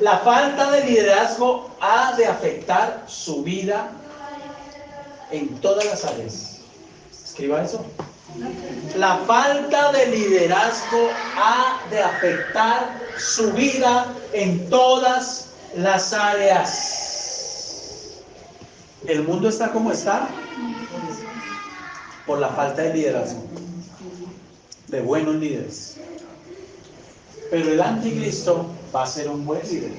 La falta de liderazgo ha de afectar su vida en todas las áreas. Escriba eso. La falta de liderazgo ha de afectar su vida en todas las áreas. El mundo está como está por la falta de liderazgo, de buenos líderes. Pero el anticristo va a ser un buen líder.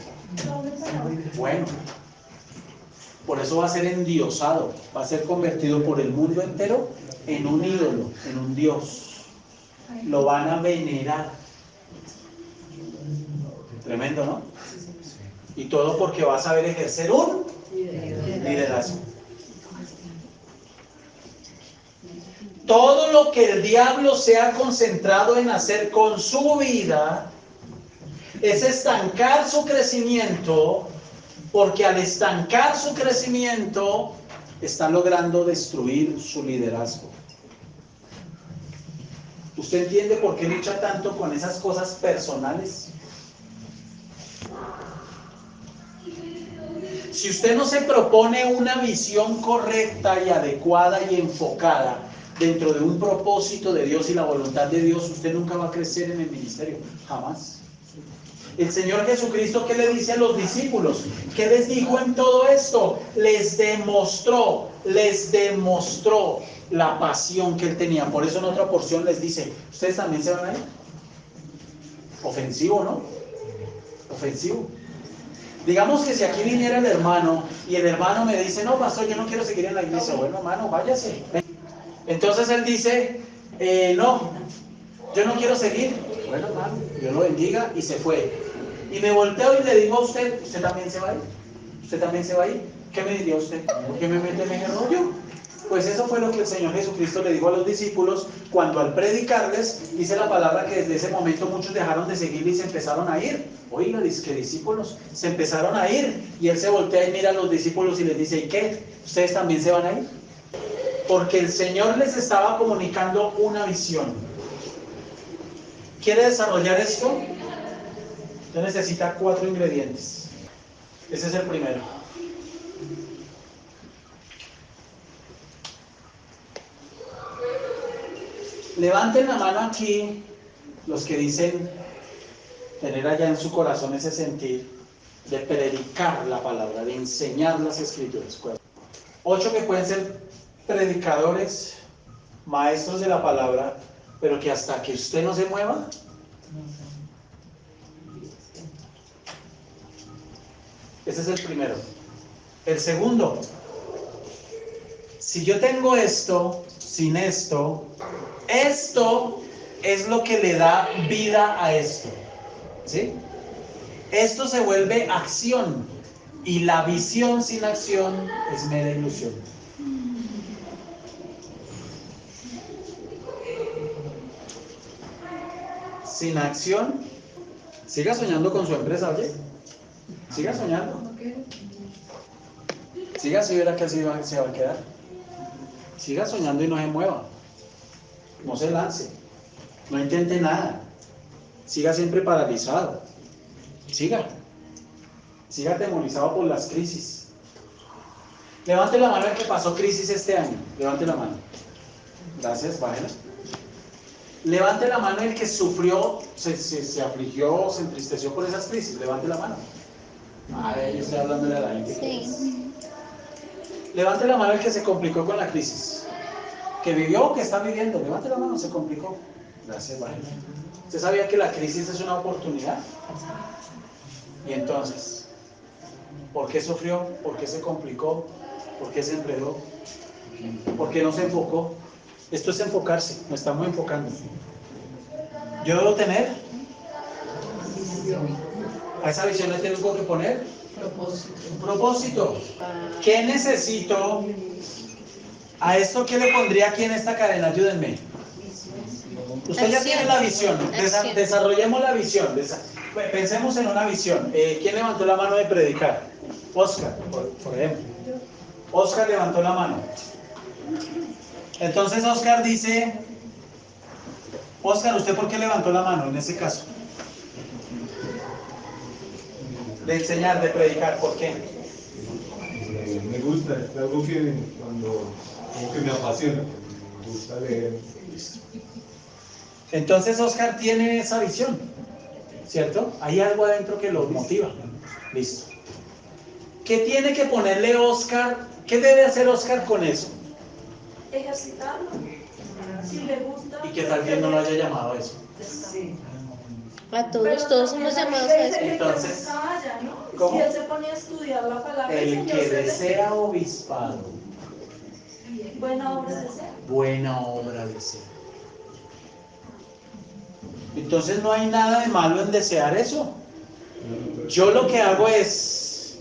Bueno. Por eso va a ser endiosado, va a ser convertido por el mundo entero en un ídolo, en un dios. Lo van a venerar. Tremendo, ¿no? Y todo porque va a saber ejercer un liderazgo. Todo lo que el diablo se ha concentrado en hacer con su vida es estancar su crecimiento, porque al estancar su crecimiento está logrando destruir su liderazgo. ¿Usted entiende por qué lucha tanto con esas cosas personales? Si usted no se propone una visión correcta y adecuada y enfocada dentro de un propósito de Dios y la voluntad de Dios, usted nunca va a crecer en el ministerio, jamás. El Señor Jesucristo, ¿qué le dice a los discípulos? ¿Qué les dijo en todo esto? Les demostró la pasión que Él tenía. Por eso en otra porción les dice, ¿ustedes también se van a ir? Ofensivo, ¿no? Ofensivo. Digamos que si aquí viniera el hermano y el hermano me dice, no, pastor, yo no quiero seguir en la iglesia. Bueno, hermano, váyase. Entonces él dice, no, yo no quiero seguir. Bueno, hermano, Dios lo bendiga, y se fue. Y me volteo y le digo a usted, ¿usted también se va a ir? ¿Usted también se va a ir? ¿Qué me diría usted? ¿Por qué me mete en ese rollo? Pues eso fue lo que el Señor Jesucristo le dijo a los discípulos cuando al predicarles, dice la palabra que desde ese momento muchos dejaron de seguirle y se empezaron a ir. Oiga, dice que discípulos se empezaron a ir, y Él se voltea y mira a los discípulos y les dice, ¿y qué? ¿Ustedes también se van a ir? Porque el Señor les estaba comunicando una visión. ¿Quiere desarrollar esto? Usted necesita 4 ingredientes. Ese es el primero. Levanten la mano aquí los que dicen tener allá en su corazón ese sentir de predicar la palabra, de enseñar las escrituras. 8 que pueden ser predicadores, maestros de la palabra, pero que hasta que usted no se mueva, ese es el primero. El segundo, si yo tengo esto, sin esto, esto es lo que le da vida a esto, ¿sí? Esto se vuelve acción, y la visión sin acción es mera ilusión. sin acción, siga soñando con su empresa, oye. Siga soñando. Siga así, verá que así se va a quedar. Siga soñando y no se mueva. No se lance. No intente nada. Siga siempre paralizado. Siga. Siga atemorizado por las crisis. Levante la mano el que pasó crisis este año. Levante la mano. Gracias, bájela. Levante la mano el que sufrió, se afligió, se entristeció por esas crisis. Levante la mano. Ay, yo estoy hablando de la gente. Sí. Levante la mano el que se complicó con la crisis. Que vivió o que está viviendo. Levante la mano, se complicó. Gracias, bájela. ¿Usted sabía que la crisis es una oportunidad? Y entonces, ¿por qué sufrió? ¿Por qué se complicó? ¿Por qué se enredó? ¿Por qué no se enfocó? Esto es enfocarse, nos estamos enfocando. Yo debo tener, a esa visión le tengo que poner un propósito. ¿Qué necesito? A esto, ¿qué le pondría aquí en esta cadena? Ayúdenme. Usted ya tiene la visión, desarrollemos la visión. Pensemos en una visión. ¿Quién levantó la mano de predicar? Oscar, por ejemplo. Oscar levantó la mano. Entonces Oscar dice, Oscar, ¿usted por qué levantó la mano en ese caso? De enseñar, de predicar, ¿por qué? Me gusta, es algo que como que me apasiona, me gusta leer. Entonces Oscar tiene esa visión, ¿cierto? Hay algo adentro que lo motiva. Listo. ¿Qué tiene que ponerle Oscar? ¿Qué debe hacer Oscar con eso? Ejercitarlo. Si le gusta. Y que tal vez no lo haya llamado a eso. Sí. A todos somos llamados a eso. Entonces, ¿cómo? Si él se ponía a estudiar la palabra del El Señor, que desea obispado, buena obra desea. buena obra desea. Entonces no hay nada de malo en desear eso. Yo lo que hago es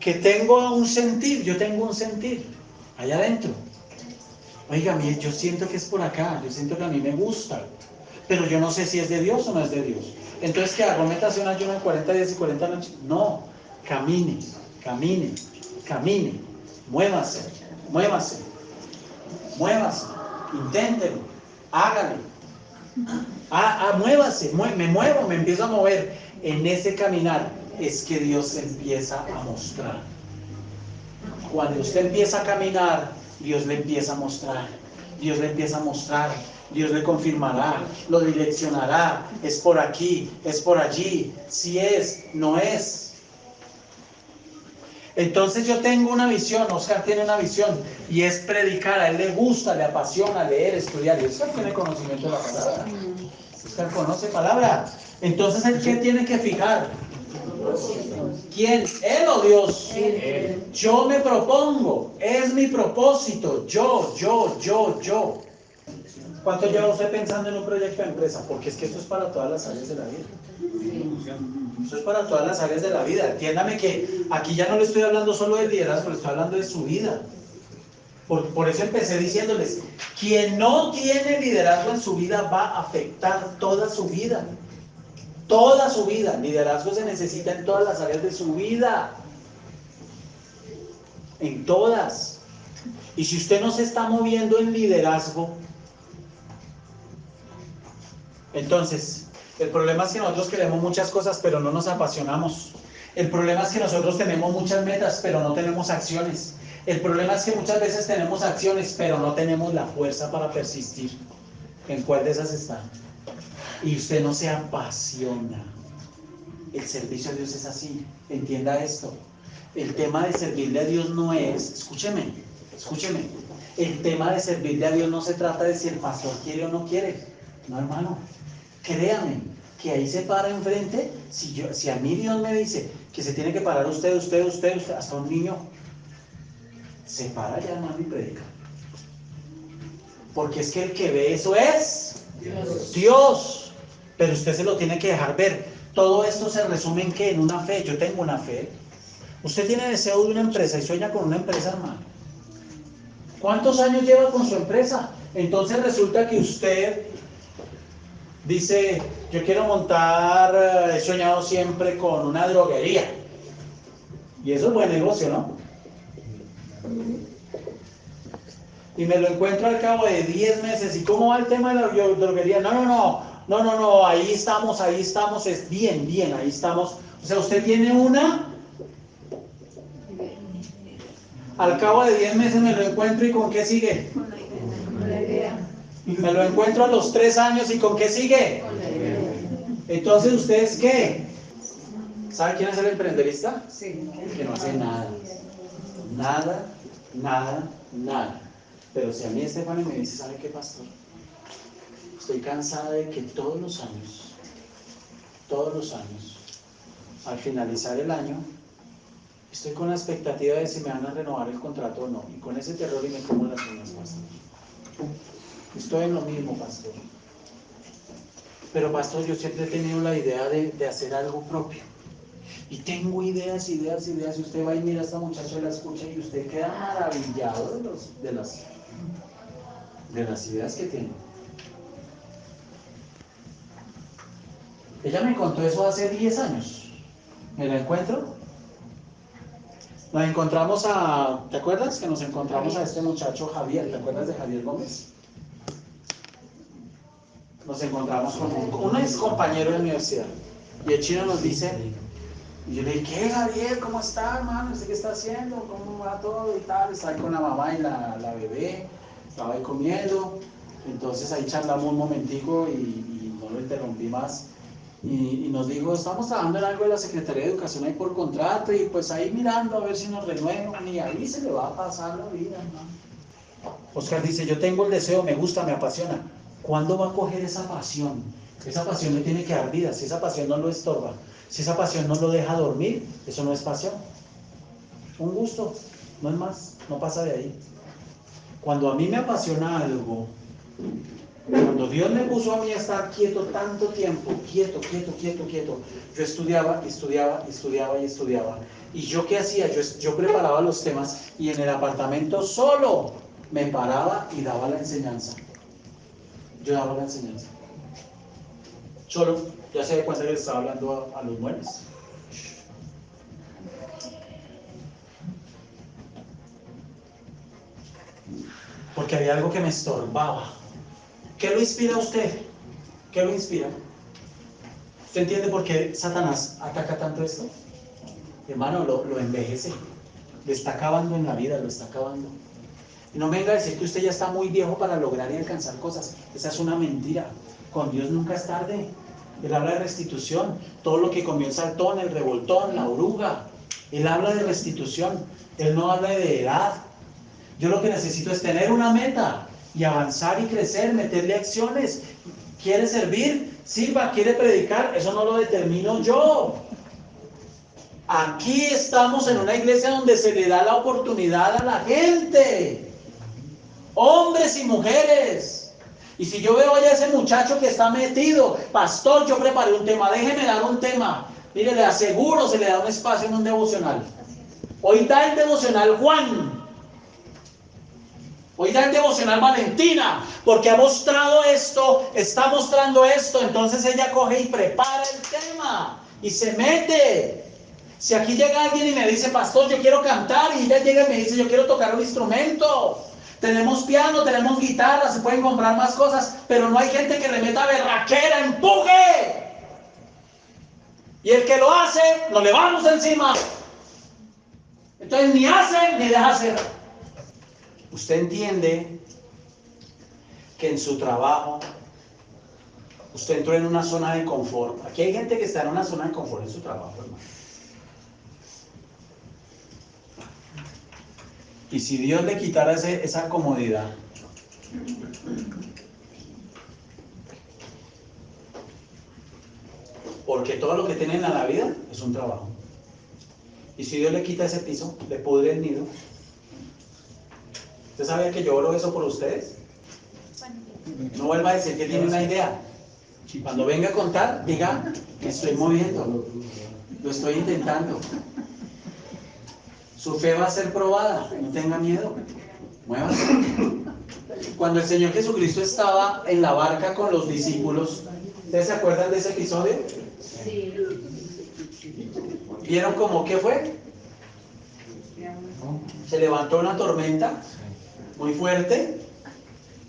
que tengo un sentir, yo tengo un sentir allá adentro. Oiga, yo siento que es por acá, yo siento que a mí me gusta, pero yo no sé si es de Dios o no es de Dios. Entonces, ¿qué hago? ¿Métase un ayuno de 40 días y 40 noches? No, camine, muévase, inténtelo, hágalo. Muévase, me muevo, me empiezo a mover. En ese caminar es que Dios se empieza a mostrar. Cuando usted empieza a caminar, Dios le empieza a mostrar. Dios le confirmará, lo direccionará. Es por aquí, es por allí. Si es, no es. Entonces yo tengo una visión, Oscar tiene una visión, y es predicar. A él le gusta, le apasiona leer, estudiar, y Oscar tiene conocimiento de la palabra. Oscar conoce palabra. Entonces, ¿él qué tiene que fijar? ¿Quién? ¿Él o Dios? Yo me propongo, es mi propósito, yo. ¿Cuánto lleva usted pensando en un proyecto de empresa? Porque es que esto es para todas las áreas de la vida. Esto es para todas las áreas de la vida. Entiéndame que aquí ya no le estoy hablando solo de liderazgo, le estoy hablando de su vida. Por eso empecé diciéndoles, quien no tiene liderazgo en su vida va a afectar toda su vida. Toda su vida. Liderazgo se necesita en todas las áreas de su vida. En todas. Y si usted no se está moviendo en liderazgo, entonces, el problema es que nosotros queremos muchas cosas, pero no nos apasionamos. El problema es que nosotros tenemos muchas metas, pero no tenemos acciones. El problema es que muchas veces tenemos acciones, pero no tenemos la fuerza para persistir. ¿En cuál de esas está? Y usted no se apasiona. El servicio a Dios es así. Entienda esto. El tema de servirle a Dios no es, escúcheme. El tema de servirle a Dios no se trata de si el pastor quiere o no quiere. No, hermano. Créame, que ahí se para enfrente. Si a mí Dios me dice que se tiene que parar usted, hasta un niño, se para ya, hermano, y predica. Porque es que el que ve eso es Dios. Pero usted se lo tiene que dejar ver. Todo esto se resume en ¿qué? En una fe. Yo tengo una fe. Usted tiene deseo de una empresa y sueña con una empresa, hermano. ¿Cuántos años lleva con su empresa? Entonces resulta que usted Dice, yo quiero montar, he soñado siempre con una droguería. Y eso es buen negocio, ¿no? Y me lo encuentro al cabo de 10 meses. ¿Y cómo va el tema de la droguería? No, ahí estamos, es bien, ahí estamos. O sea, usted tiene una, al cabo de 10 meses me lo encuentro y ¿con qué sigue? Con la idea. Me lo encuentro a los 3 años y ¿con qué sigue? Entonces, ¿ustedes qué? ¿Sabe quién es el emprendedorista? Sí. Que no hace nada. Nada. Pero si a mí Estefany me dice, ¿sabe qué, pastor? Estoy cansada de que todos los años, al finalizar el año, estoy con la expectativa de si me van a renovar el contrato o no. Y con ese terror y me como las uñas, pastor. Estoy en lo mismo, pastor. Pero, pastor, yo siempre he tenido la idea de hacer algo propio. Y tengo ideas. Y usted va y mira a esta muchacha, la escucha y usted queda maravillado de las ideas que tiene. Ella me contó eso hace 10 años. ¿Me la encuentro? Nos encontramos ¿te acuerdas que nos encontramos a este muchacho Javier? ¿Te acuerdas de Javier Gómez? Nos encontramos con un ex compañero de la universidad. Y el chino nos dice, y yo le dije, ¿qué, Javier? ¿Cómo está, hermano? ¿Usted qué está haciendo? ¿Cómo va todo y tal? Está ahí con la mamá y la bebé, estaba ahí comiendo. Entonces ahí charlamos un momentico y no lo interrumpí más. Y nos dijo, estamos trabajando en algo de la Secretaría de Educación ahí por contrato y pues ahí mirando a ver si nos renuevan y ahí se le va a pasar la vida, ¿no? Oscar dice, yo tengo el deseo, me gusta, me apasiona. ¿Cuándo va a coger esa pasión? Esa pasión le tiene que dar vida. Si esa pasión no lo estorba, si esa pasión no lo deja dormir, eso no es pasión. Un gusto, no es más, no pasa de ahí. Cuando a mí me apasiona algo, cuando Dios me puso a mí a estar quieto tanto tiempo, quieto, yo estudiaba. ¿Y yo qué hacía? Yo preparaba los temas y en el apartamento solo me paraba y daba la enseñanza. Yo daba la enseñanza. Solo, ya se da cuenta que le estaba hablando a los muebles. Porque había algo que me estorbaba. ¿Qué lo inspira a usted? ¿Qué lo inspira? ¿Usted entiende por qué Satanás ataca tanto esto? Hermano, lo envejece. Le está acabando en la vida, lo está acabando. Y no me venga a decir que usted ya está muy viejo para lograr y alcanzar cosas. Esa es una mentira. Con Dios nunca es tarde. Él habla de restitución. Todo lo que comió el saltón, el revoltón, la oruga. Él habla de restitución. Él no habla de edad. Yo lo que necesito es tener una meta y avanzar y crecer, meterle acciones. ¿Quiere servir? Sirva. ¿Quiere predicar? Eso no lo determino yo. Aquí estamos en una iglesia donde se le da la oportunidad a la gente. Hombres y mujeres. Y si yo veo allá a ese muchacho que está metido, pastor, yo preparé un tema, déjeme dar un tema. Mire, le aseguro, se le da un espacio en un devocional. Hoy da el devocional Juan. Hoy da el devocional Valentina, porque ha mostrado esto, está mostrando esto. Entonces ella coge y prepara el tema y se mete. Si aquí llega alguien y me dice, pastor, yo quiero cantar, y ella llega y me dice, yo quiero tocar un instrumento. Tenemos piano, tenemos guitarra, se pueden comprar más cosas, pero no hay gente que le meta berraquera, empuje. Y el que lo hace, lo le vamos encima. Entonces ni hace ni deja hacer. Usted entiende que en su trabajo usted entró en una zona de confort. Aquí hay gente que está en una zona de confort en su trabajo, hermano. Y si Dios le quitara esa comodidad, porque todo lo que tienen en la vida es un trabajo. Y si Dios le quita ese piso, le pudre el nido. ¿Usted sabía que yo oro eso por ustedes? No vuelva a decir que tiene una idea. Cuando venga a contar, diga, me estoy moviendo, lo estoy intentando. Su fe va a ser probada, no tenga miedo, muévase. Cuando el Señor Jesucristo estaba en la barca con los discípulos, ¿Ustedes se acuerdan de ese episodio? Sí. ¿Vieron cómo qué fue? Se levantó una tormenta muy fuerte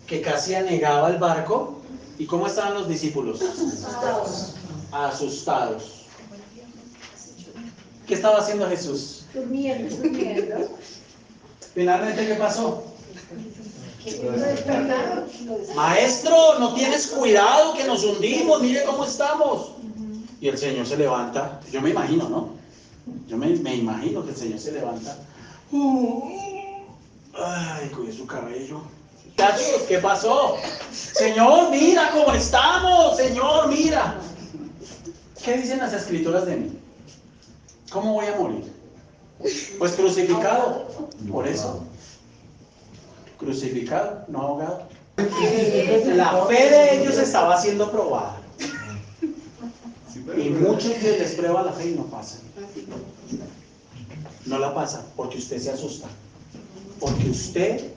que casi anegaba el barco. ¿Y cómo estaban los discípulos? Asustados. ¿Qué estaba haciendo Jesús? Durmiendo. Finalmente, ¿qué pasó? Maestro, no tienes cuidado que nos hundimos, mire cómo estamos. Y el Señor se levanta, yo me imagino, ¿no? Yo me imagino que el Señor se levanta. Ay, cuide su cabello. Muchachos, ¿qué pasó? Señor, mira cómo estamos, Señor, mira. ¿Qué dicen las escrituras de mí? ¿Cómo voy a morir? Pues crucificado, por eso. Crucificado, no ahogado. La fe de ellos estaba siendo probada. Y muchos que les prueba la fe y no pasan. No la pasa porque usted se asusta. Porque usted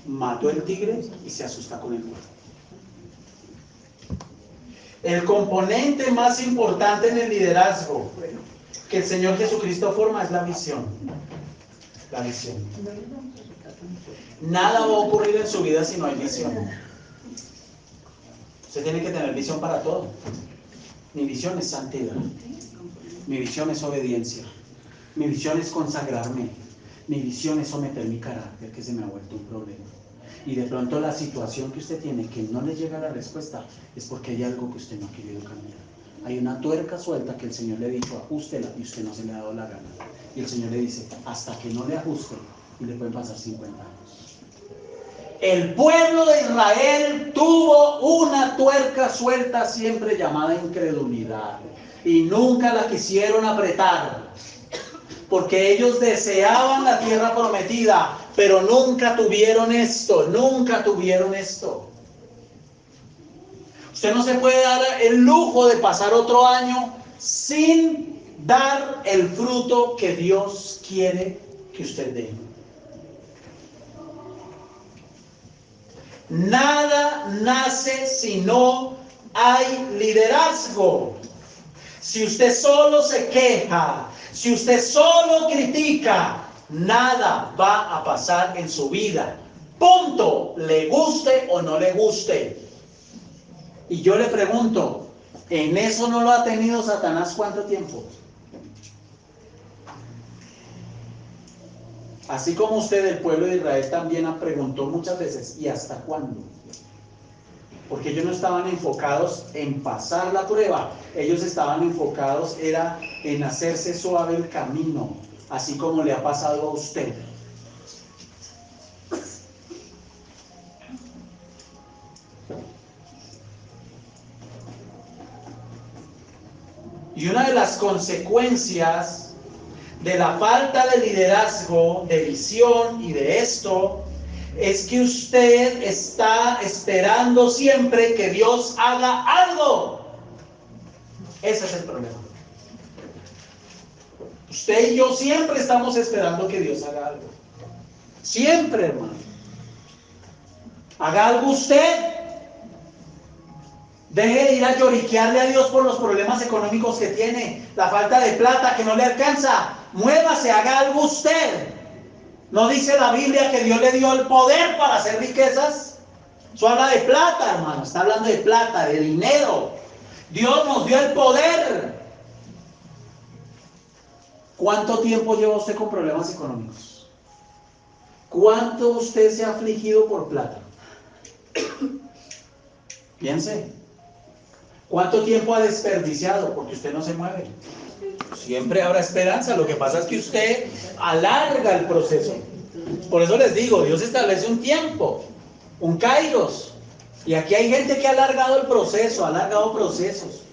mató el tigre y se asusta con el cuerpo. El componente más importante en el liderazgo que el Señor Jesucristo forma es la visión. La visión. Nada va a ocurrir en su vida si no hay visión. Usted tiene que tener visión para todo. Mi visión es santidad. Mi visión es obediencia. Mi visión es consagrarme. Mi visión es someter mi carácter, que se me ha vuelto un problema. Y de pronto la situación que usted tiene, que no le llega la respuesta, es porque hay algo que usted no ha querido cambiar. Hay una tuerca suelta que el Señor le ha dicho, ajústela, y usted no se le ha dado la gana. Y el Señor le dice, hasta que no le ajuste, y le pueden pasar 50 años. El pueblo de Israel tuvo una tuerca suelta siempre llamada incredulidad. Y nunca la quisieron apretar. Porque ellos deseaban la tierra prometida, pero nunca tuvieron esto, nunca tuvieron esto. Usted no se puede dar el lujo de pasar otro año sin dar el fruto que Dios quiere que usted dé. Nada nace si no hay liderazgo. Si usted solo se queja, si usted solo critica, nada va a pasar en su vida. Punto. Le guste o no le guste. Y yo le pregunto, ¿en eso no lo ha tenido Satanás cuánto tiempo? Así como usted, el pueblo de Israel, también preguntó muchas veces, ¿y hasta cuándo? Porque ellos no estaban enfocados en pasar la prueba, ellos estaban enfocados era en hacerse suave el camino, así como le ha pasado a usted. Y una de las consecuencias de la falta de liderazgo, de visión y de esto, es que usted está esperando siempre que Dios haga algo. Ese es el problema. Usted y yo siempre estamos esperando que Dios haga algo. Siempre, hermano. Haga algo usted. Deje de ir a lloriquearle a Dios por los problemas económicos que tiene, la falta de plata que no le alcanza. Muévase, haga algo usted. ¿No dice la Biblia que Dios le dio el poder para hacer riquezas? Eso habla de plata, hermano. Está hablando de plata, de dinero. Dios nos dio el poder. ¿Cuánto tiempo lleva usted con problemas económicos? ¿Cuánto usted se ha afligido por plata? Piense. ¿Cuánto tiempo ha desperdiciado porque usted no se mueve? Siempre habrá esperanza. Lo que pasa es que usted alarga el proceso. Por eso les digo, Dios establece un tiempo, un kairos. Y aquí hay gente que ha alargado el proceso, ha alargado procesos.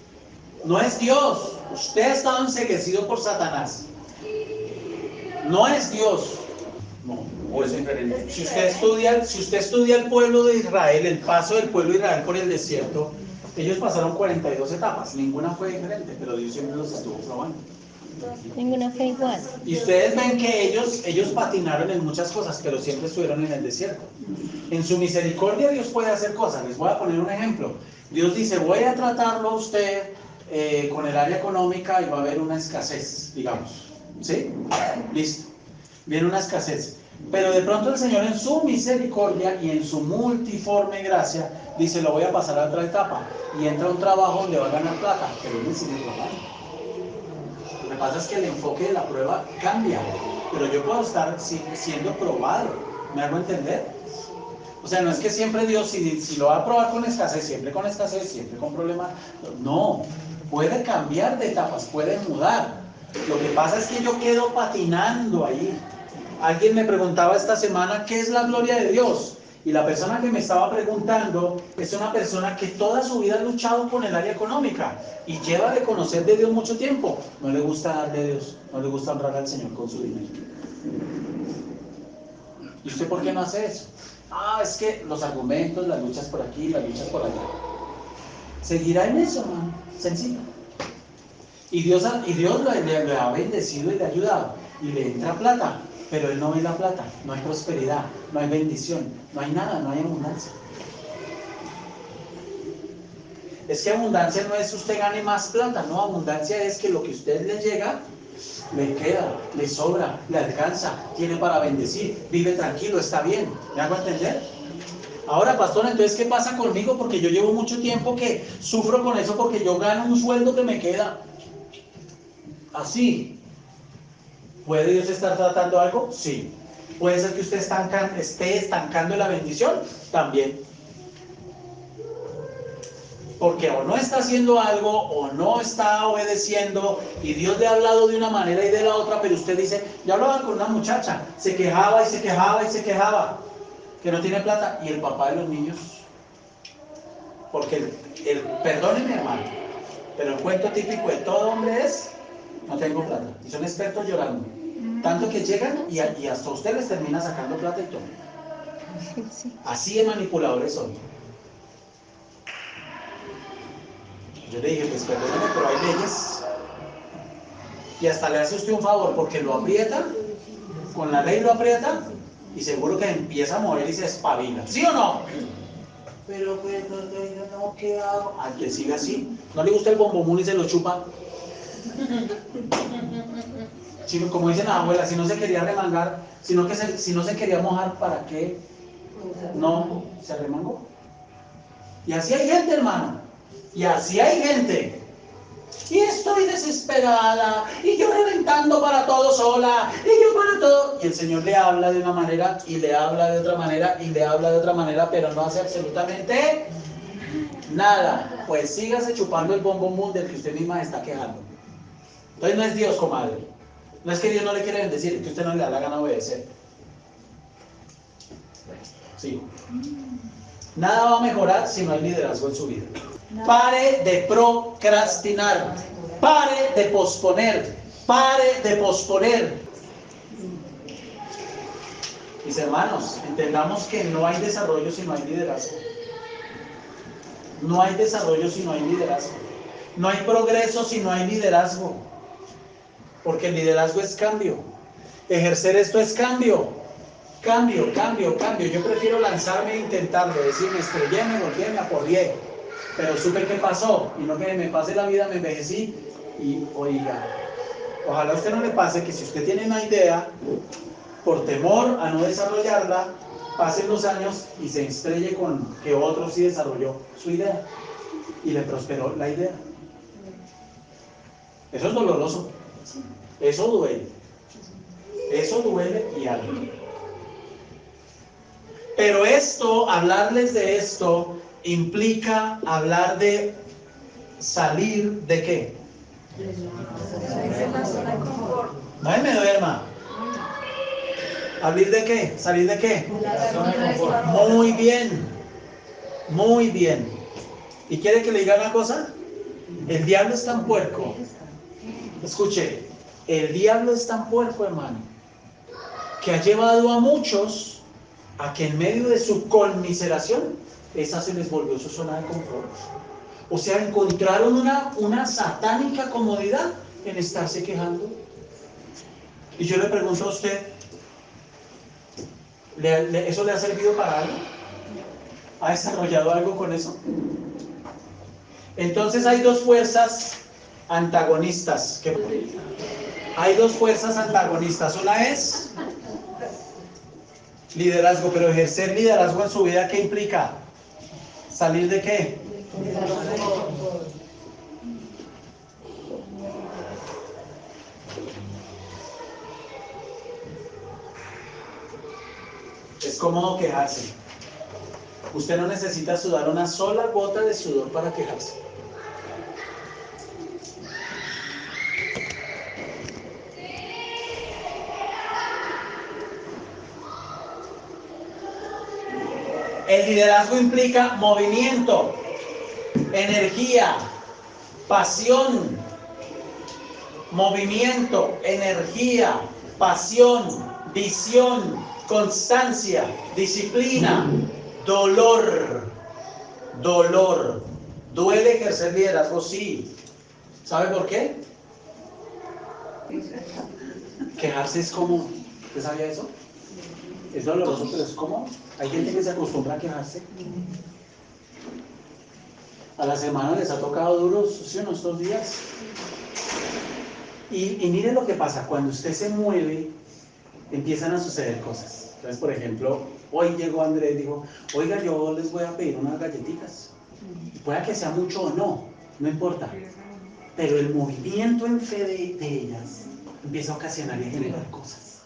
No es Dios. Usted ha estado enceguecido por Satanás. No es Dios. No, o es diferente. Si usted estudia el pueblo de Israel, el paso del pueblo de Israel por el desierto, ellos pasaron 42 etapas, ninguna fue diferente, pero Dios siempre los estuvo probando. Ninguna fue igual. Y ustedes ven que ellos patinaron en muchas cosas, pero siempre estuvieron en el desierto. En su misericordia Dios puede hacer cosas. Les voy a poner un ejemplo. Dios dice, voy a tratarlo a usted con el área económica y va a haber una escasez, digamos. ¿Sí? Listo. Viene una escasez. Pero de pronto el Señor en su misericordia y en su multiforme gracia dice, lo voy a pasar a otra etapa. Y entra a un trabajo donde va a ganar plata, pero él sigue trabajando. Lo que pasa es que el enfoque de la prueba cambia. Pero yo puedo estar siendo probado. ¿Me hago entender? O sea, no es que siempre Dios, si lo va a probar con escasez, siempre con problemas. No, puede cambiar de etapas, puede mudar. Lo que pasa es que yo quedo patinando ahí. Alguien me preguntaba esta semana, ¿qué es la gloria de Dios? Y la persona que me estaba preguntando es una persona que toda su vida ha luchado con el área económica y lleva de conocer de Dios mucho tiempo. No le gusta dar de Dios, no le gusta honrar al Señor con su dinero. ¿Y usted por qué no hace eso? Ah, es que los argumentos, las luchas por aquí, las luchas por allá. Seguirá en eso, hermano, sencillo. Y Dios le ha bendecido y le ha ayudado. Y le entra plata, pero él no ve la plata. No hay prosperidad, no hay bendición, no hay nada, no hay abundancia. Es que abundancia no es usted gane más plata, no, abundancia es que lo que a usted le llega, le queda, le sobra, le alcanza, tiene para bendecir, vive tranquilo, está bien. ¿Me hago entender? Ahora, pastor, entonces, ¿qué pasa conmigo? Porque yo llevo mucho tiempo que sufro con eso porque yo gano un sueldo que me queda. Así. ¿Puede Dios estar tratando algo? Sí. ¿Puede ser que usted esté estancando la bendición? También. Porque o no está haciendo algo, o no está obedeciendo, y Dios le ha hablado de una manera y de la otra, pero usted dice, yo hablaba con una muchacha, se quejaba y se quejaba y se quejaba, que no tiene plata, y el papá de los niños, porque perdóneme hermano, pero el cuento típico de todo hombre es, no tengo plata, y son expertos llorando, tanto que llegan y hasta usted les termina sacando plata y todo. Así de manipuladores son. Yo le dije, pues perdóneme, pero hay leyes. Y hasta le hace usted un favor, porque lo aprieta, con la ley lo aprieta, y seguro que empieza a mover y se espabila. ¿Sí o no? Pero pues, no, ¿qué hago? Al que siga así. ¿No le gusta el bombomún y se lo chupa? Como dicen las abuelas, si no se quería remangar, si no se quería mojar, ¿para qué? No, se remangó. Y así hay gente, hermano. Y así hay gente. Y estoy desesperada. Y yo reventando para todo sola. Y yo para todo. Y el Señor le habla de una manera. Y le habla de otra manera. Y le habla de otra manera. Pero no hace absolutamente nada. Pues sígase chupando el bombón del que usted misma está quejando. Entonces no es Dios, comadre. No es que Dios no le quiere bendecir. Es que usted no le da la gana obedecer. Sí. Nada va a mejorar si no hay liderazgo en su vida. Pare de procrastinar, pare de posponer, pare de posponer. Mis hermanos, entendamos que no hay desarrollo si no hay liderazgo. No hay desarrollo si no hay liderazgo. No hay progreso si no hay liderazgo. Porque el liderazgo es cambio. Ejercer esto es cambio. Cambio, cambio, cambio. Yo prefiero lanzarme e intentarlo, decir, me estrellé, me golpeé, me aporrié. Pero supe qué pasó, y no que me pase la vida, me envejecí, y oiga, ojalá a usted no le pase que si usted tiene una idea, por temor a no desarrollarla, pasen los años y se estrelle con que otro sí desarrolló su idea, y le prosperó la idea. Eso es doloroso, eso duele y arde. Pero hablarles de esto, implica hablar de salir de qué. No me duerma. ¿Salir de qué? ¿Salir de qué? Muy bien. Muy bien. ¿Y quiere que le diga una cosa? El diablo es tan puerco. Escuche, el diablo es tan puerco, hermano, que ha llevado a muchos a que en medio de su conmiseración, esa se les volvió su zona de confort. O sea, encontraron una satánica comodidad en estarse quejando. Y yo le pregunto a usted, ¿eso le ha servido para algo? ¿Ha desarrollado algo con eso? Entonces hay dos fuerzas antagonistas. Hay dos fuerzas antagonistas. Una es liderazgo, pero ejercer liderazgo en su vida, ¿qué implica? ¿Salir de qué? Es cómodo quejarse. Usted no necesita sudar una sola gota de sudor para quejarse. El liderazgo implica movimiento, energía, pasión. Movimiento, energía, pasión, visión, constancia, disciplina, dolor. Dolor. ¿Duele ejercer liderazgo? Sí. ¿Sabe por qué? Quejarse es como... ¿Usted sabía eso? Es doloroso, pero es como... Hay gente que se acostumbra a quejarse. A las hermanas les ha tocado duros, ¿sí o no, estos días? Y mire lo que pasa, cuando usted se mueve, empiezan a suceder cosas. Entonces, por ejemplo, hoy llegó Andrés y dijo, oiga, yo les voy a pedir unas galletitas. Pueda que sea mucho o no, no importa. Pero el movimiento en fe de ellas empieza a ocasionar y a generar cosas.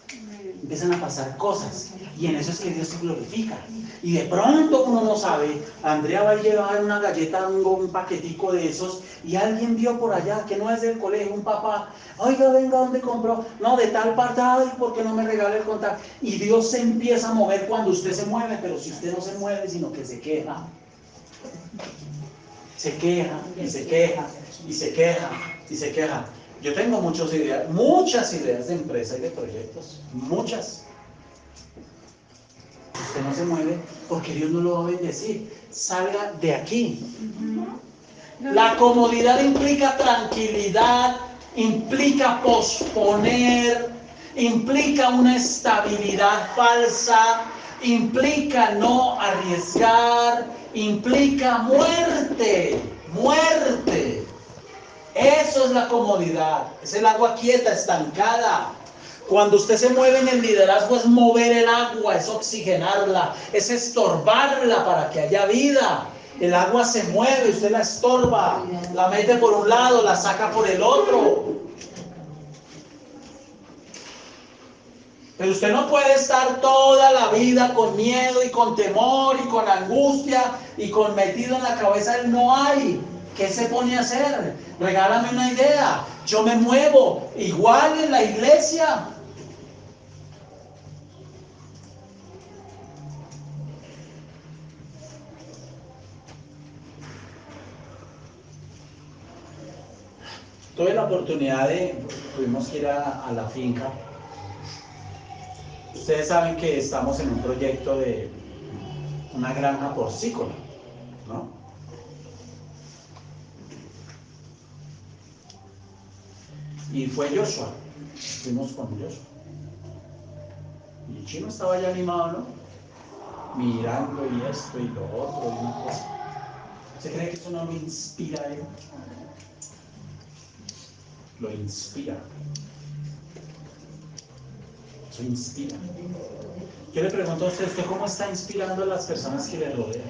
Empiezan a pasar cosas. Y en eso es que Dios se glorifica. Y de pronto uno no sabe, Andrea va a llevar una galleta, un paquetico de esos, y alguien vio por allá, que no es del colegio, un papá, oiga, venga, ¿dónde compró? No, de tal parte, ay, ¿por qué no me regala el contacto? Y Dios se empieza a mover cuando usted se mueve, pero si usted no se mueve, sino que se queja. Se queja, y se queja, y se queja, y se queja. Yo tengo muchas ideas de empresa y de proyectos, muchas. Usted no se mueve porque Dios no lo va a bendecir. Salga de aquí. La comodidad implica tranquilidad, implica posponer, implica una estabilidad falsa, implica no arriesgar, implica muerte, muerte. Eso es la comodidad, es el agua quieta, estancada. Cuando usted se mueve en el liderazgo es mover el agua, es oxigenarla, es estorbarla para que haya vida. El agua se mueve, usted la estorba, la mete por un lado, la saca por el otro. Pero usted no puede estar toda la vida con miedo y con temor y con angustia y con metido en la cabeza el no hay. ¿Qué se pone a hacer? Regálame una idea. Yo me muevo igual en la iglesia. Tuve la oportunidad tuvimos que ir a la finca. Ustedes saben que estamos en un proyecto de una granja porcícola, ¿no? Y fue Joshua, fuimos con Joshua. Y el chino estaba ya animado, ¿no? Mirando y esto y lo otro y una cosa. ¿Se cree que eso no lo inspira a él? Lo inspira. Eso inspira. Yo le pregunto a ¿usted cómo está inspirando a las personas que le rodean?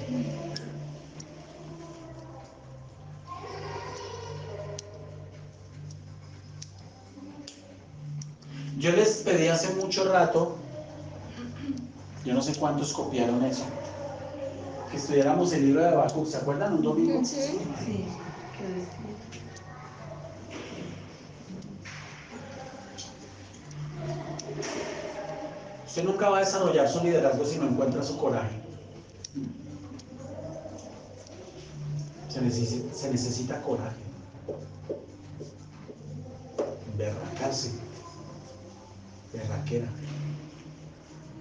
Yo les pedí hace mucho rato, yo no sé cuántos copiaron eso, que estudiáramos el libro de Habacuc. ¿Se acuerdan? Un domingo. Sí. Usted nunca va a desarrollar su liderazgo si no encuentra su coraje. Se necesita coraje. Berracarse. Berraquera.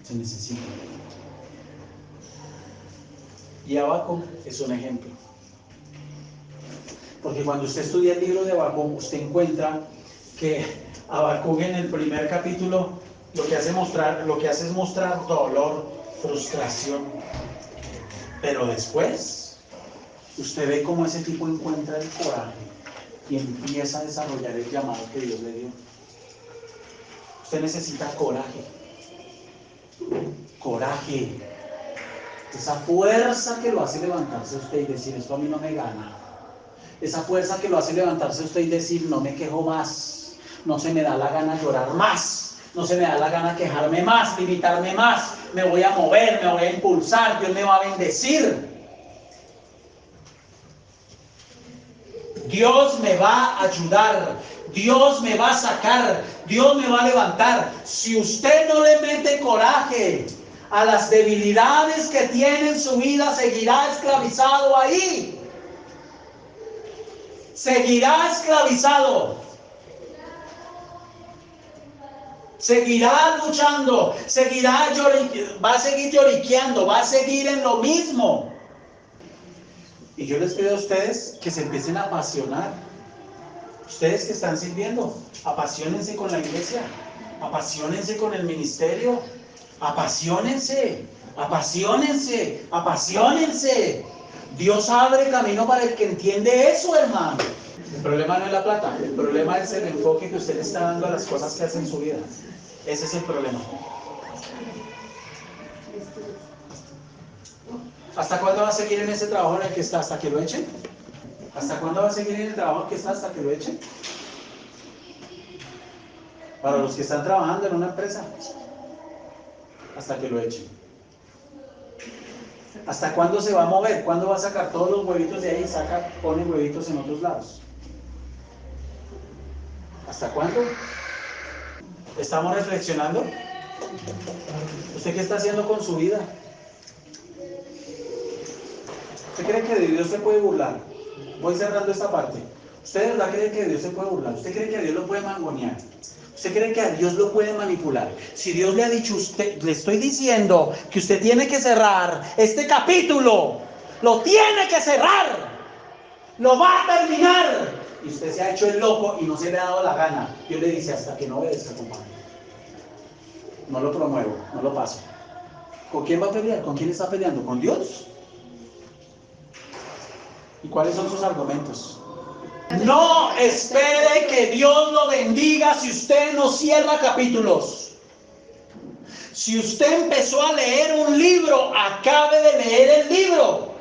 Se necesita. Y Habacuc es un ejemplo. Porque cuando usted estudia el libro de Habacuc, usted encuentra que Habacuc en el primer capítulo lo que hace es mostrar dolor, frustración. Pero después usted ve cómo ese tipo encuentra el coraje y empieza a desarrollar el llamado que Dios le dio. Usted necesita coraje. Coraje. Esa fuerza que lo hace levantarse a usted y decir, esto a mí no me gana. Esa fuerza que lo hace levantarse a usted y decir, no me quejo más. No se me da la gana llorar más. No se me da la gana quejarme más, limitarme más. Me voy a mover, me voy a impulsar. Dios me va a bendecir. Dios me va a ayudar. Dios me va a sacar. Dios me va a levantar. Si usted no le mete coraje a las debilidades que tiene en su vida, seguirá esclavizado ahí. Seguirá esclavizado. Seguirá luchando. Va a seguir lloriqueando. Va a seguir en lo mismo. Y yo les pido a ustedes que se empiecen a apasionar. Ustedes que están sirviendo, apasionense con la iglesia. Apasionense con el ministerio. Apasionense, apasionense, apasionense. Dios abre camino para el que entiende eso, hermano. El problema no es la plata, el problema es el enfoque que usted le está dando a las cosas que hace en su vida. Ese es el problema. ¿Hasta cuándo va a seguir en ese trabajo en el que está? ¿Hasta que lo echen? ¿Hasta cuándo va a seguir en el trabajo en el que está? ¿Hasta que lo echen? Para los que están trabajando en una empresa, hasta que lo echen. ¿Hasta cuándo se va a mover? ¿Cuándo va a sacar todos los huevitos de ahí y pone huevitos en otros lados? ¿Hasta cuándo? ¿Estamos reflexionando? ¿Usted qué está haciendo con su vida? ¿Usted cree que de Dios se puede burlar? Voy cerrando esta parte. ¿Usted de verdad cree que de Dios se puede burlar? ¿Usted cree que a Dios lo puede mangonear? ¿Usted cree que a Dios lo puede manipular? Si Dios le ha dicho a usted, le estoy diciendo que usted tiene que cerrar este capítulo, lo tiene que cerrar, lo va a terminar, y usted se ha hecho el loco y no se le ha dado la gana, Dios le dice, hasta que no obedezca, compadre, no lo promuevo, no lo paso. ¿Con quién va a pelear? ¿Con quién está peleando? ¿Con Dios? ¿Y cuáles son sus argumentos? No espere que Dios lo bendiga si usted no cierra capítulos. Si usted empezó a leer un libro, acabe de leer el libro.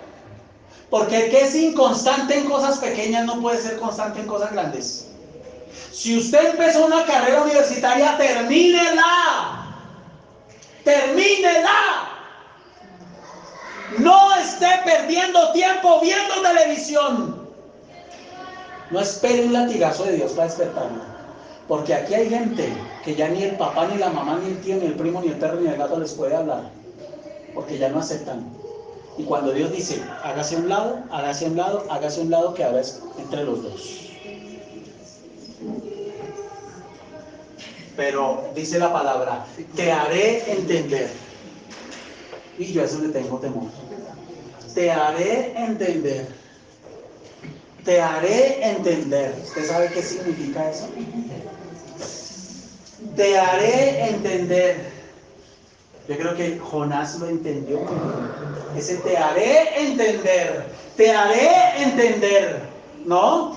Porque el que es inconstante en cosas pequeñas no puede ser constante en cosas grandes. Si usted empezó una carrera universitaria, termínela. Termínela. No esté perdiendo tiempo viendo televisión. No espere un latigazo de Dios para despertarlo. Porque aquí hay gente que ya ni el papá, ni la mamá, ni el tío, ni el primo, ni el perro, ni el gato les puede hablar. Porque ya no aceptan. Y cuando Dios dice, hágase a un lado, hágase a un lado, hágase a un lado, que ahora es entre los dos. Pero dice la palabra, te haré entender. Y yo a eso le tengo temor. Te haré entender. Te haré entender. ¿Usted sabe qué significa eso? Te haré entender. Yo creo que Jonás lo entendió. Ese te haré entender. Te haré entender. ¿No?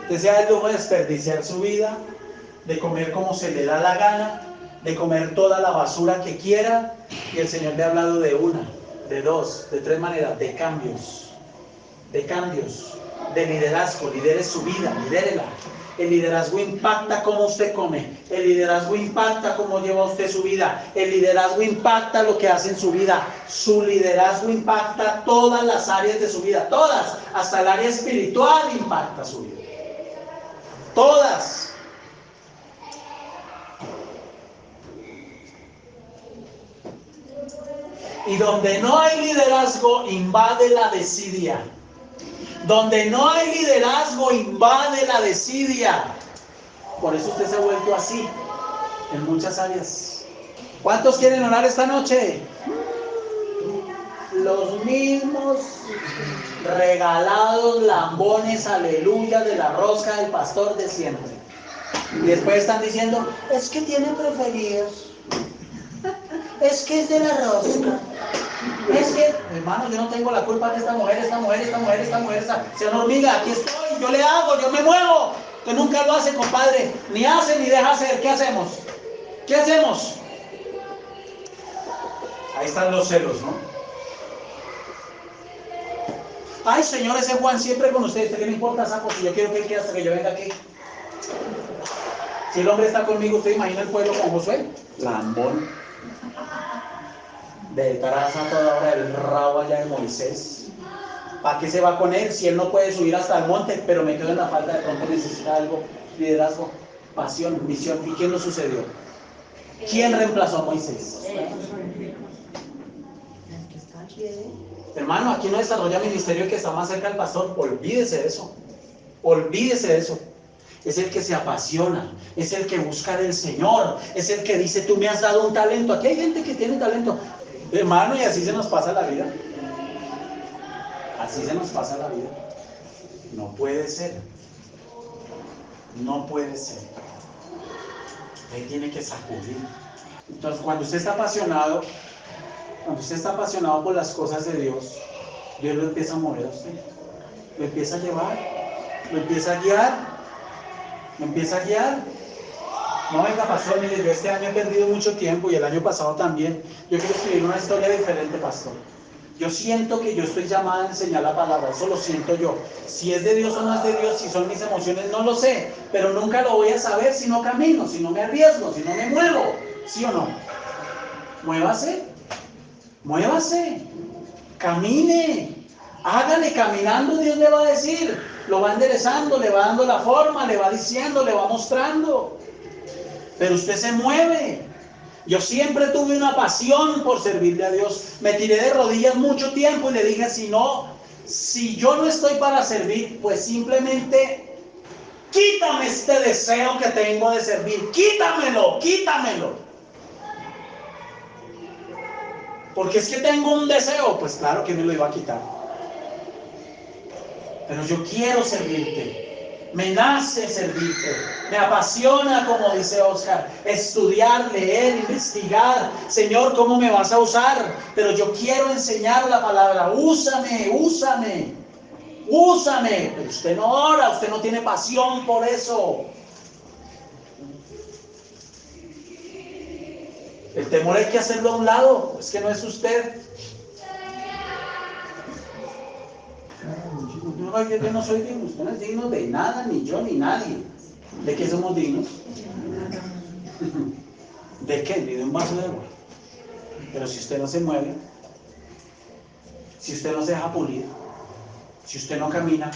Usted se da el lujo de desperdiciar su vida, de comer como se le da la gana, de comer toda la basura que quiera. Y el Señor le ha hablado de una, de dos, de tres maneras, de cambios. De cambios, de liderazgo. Lidere su vida, lidérela. El liderazgo impacta cómo usted come. El liderazgo impacta cómo lleva usted su vida. El liderazgo impacta lo que hace en su vida. Su liderazgo impacta todas las áreas de su vida. Todas. Hasta el área espiritual impacta su vida. Todas. Y donde no hay liderazgo, invade la desidia. Donde no hay liderazgo, invade la desidia. Por eso usted se ha vuelto así en muchas áreas. ¿Cuántos quieren orar esta noche? Los mismos regalados lambones, aleluya, de la rosca del pastor de siempre. Y después están diciendo, es que tiene preferidos. Es que es de la rosca. Es que, hermano, yo no tengo la culpa de esta mujer, sea una hormiga, aquí estoy, yo le hago, yo me muevo. Usted nunca lo hace, compadre, ni hace ni deja hacer. ¿Qué hacemos? ¿Qué hacemos? Ahí están los celos, ¿no? Ay, Señor, ese Juan siempre con usted, ¿qué le importa, saco? Si yo quiero que él quede hasta que yo venga aquí. Si el hombre está conmigo, ¿usted imagina el pueblo con Josué? Lambón. Detrás a toda hora del rabo allá de Moisés. ¿Para qué se va con él si él no puede subir hasta el monte? Pero me quedo en la falta, de pronto necesita algo, liderazgo, pasión, misión. ¿Y quién lo sucedió? ¿Quién reemplazó a Moisés? Hermano, aquí no desarrolla ministerio que está más cerca del pastor. Olvídese de eso. Olvídese de eso. Es el que se apasiona, es el que busca del Señor, es el que dice, tú me has dado un talento. Aquí hay gente que tiene talento. Hermano, y así se nos pasa la vida. Así se nos pasa la vida. No puede ser. No puede ser. Usted tiene que sacudir. Entonces, cuando usted está apasionado por las cosas de Dios, Dios lo empieza a mover a usted. Lo empieza a llevar, lo empieza a guiar. ¿Me empieza a guiar? No, venga, pastor, mire, yo este año he perdido mucho tiempo y el año pasado también. Yo quiero escribir una historia diferente, pastor. Yo siento que yo estoy llamada a enseñar la palabra, eso lo siento yo. Si es de Dios o no es de Dios, si son mis emociones, no lo sé. Pero nunca lo voy a saber si no camino, si no me arriesgo, si no me muevo. ¿Sí o no? Muévase. Muévase. Camine. Hágale, caminando Dios le va a decir. Lo va enderezando, le va dando la forma, le va diciendo, le va mostrando. Pero usted se mueve. Yo siempre tuve una pasión por servirle a Dios. Me tiré de rodillas mucho tiempo y le dije, si yo no estoy para servir, pues simplemente quítame este deseo que tengo de servir. Quítamelo. Porque es que tengo un deseo, pues claro que me lo iba a quitar. Pero yo quiero servirte, me nace servirte, me apasiona, como dice Oscar, estudiar, leer, investigar. Señor, ¿cómo me vas a usar? Pero yo quiero enseñar la palabra, úsame. Pero usted no ora, usted no tiene pasión por eso. El temor hay que hacerlo a un lado, es que no es usted. Yo no soy digno, usted no es digno de nada, ni yo, ni nadie. ¿De qué somos dignos? ¿De qué? Ni de un vaso de agua. Pero si usted no se mueve, si usted no se deja pulir, si usted no camina,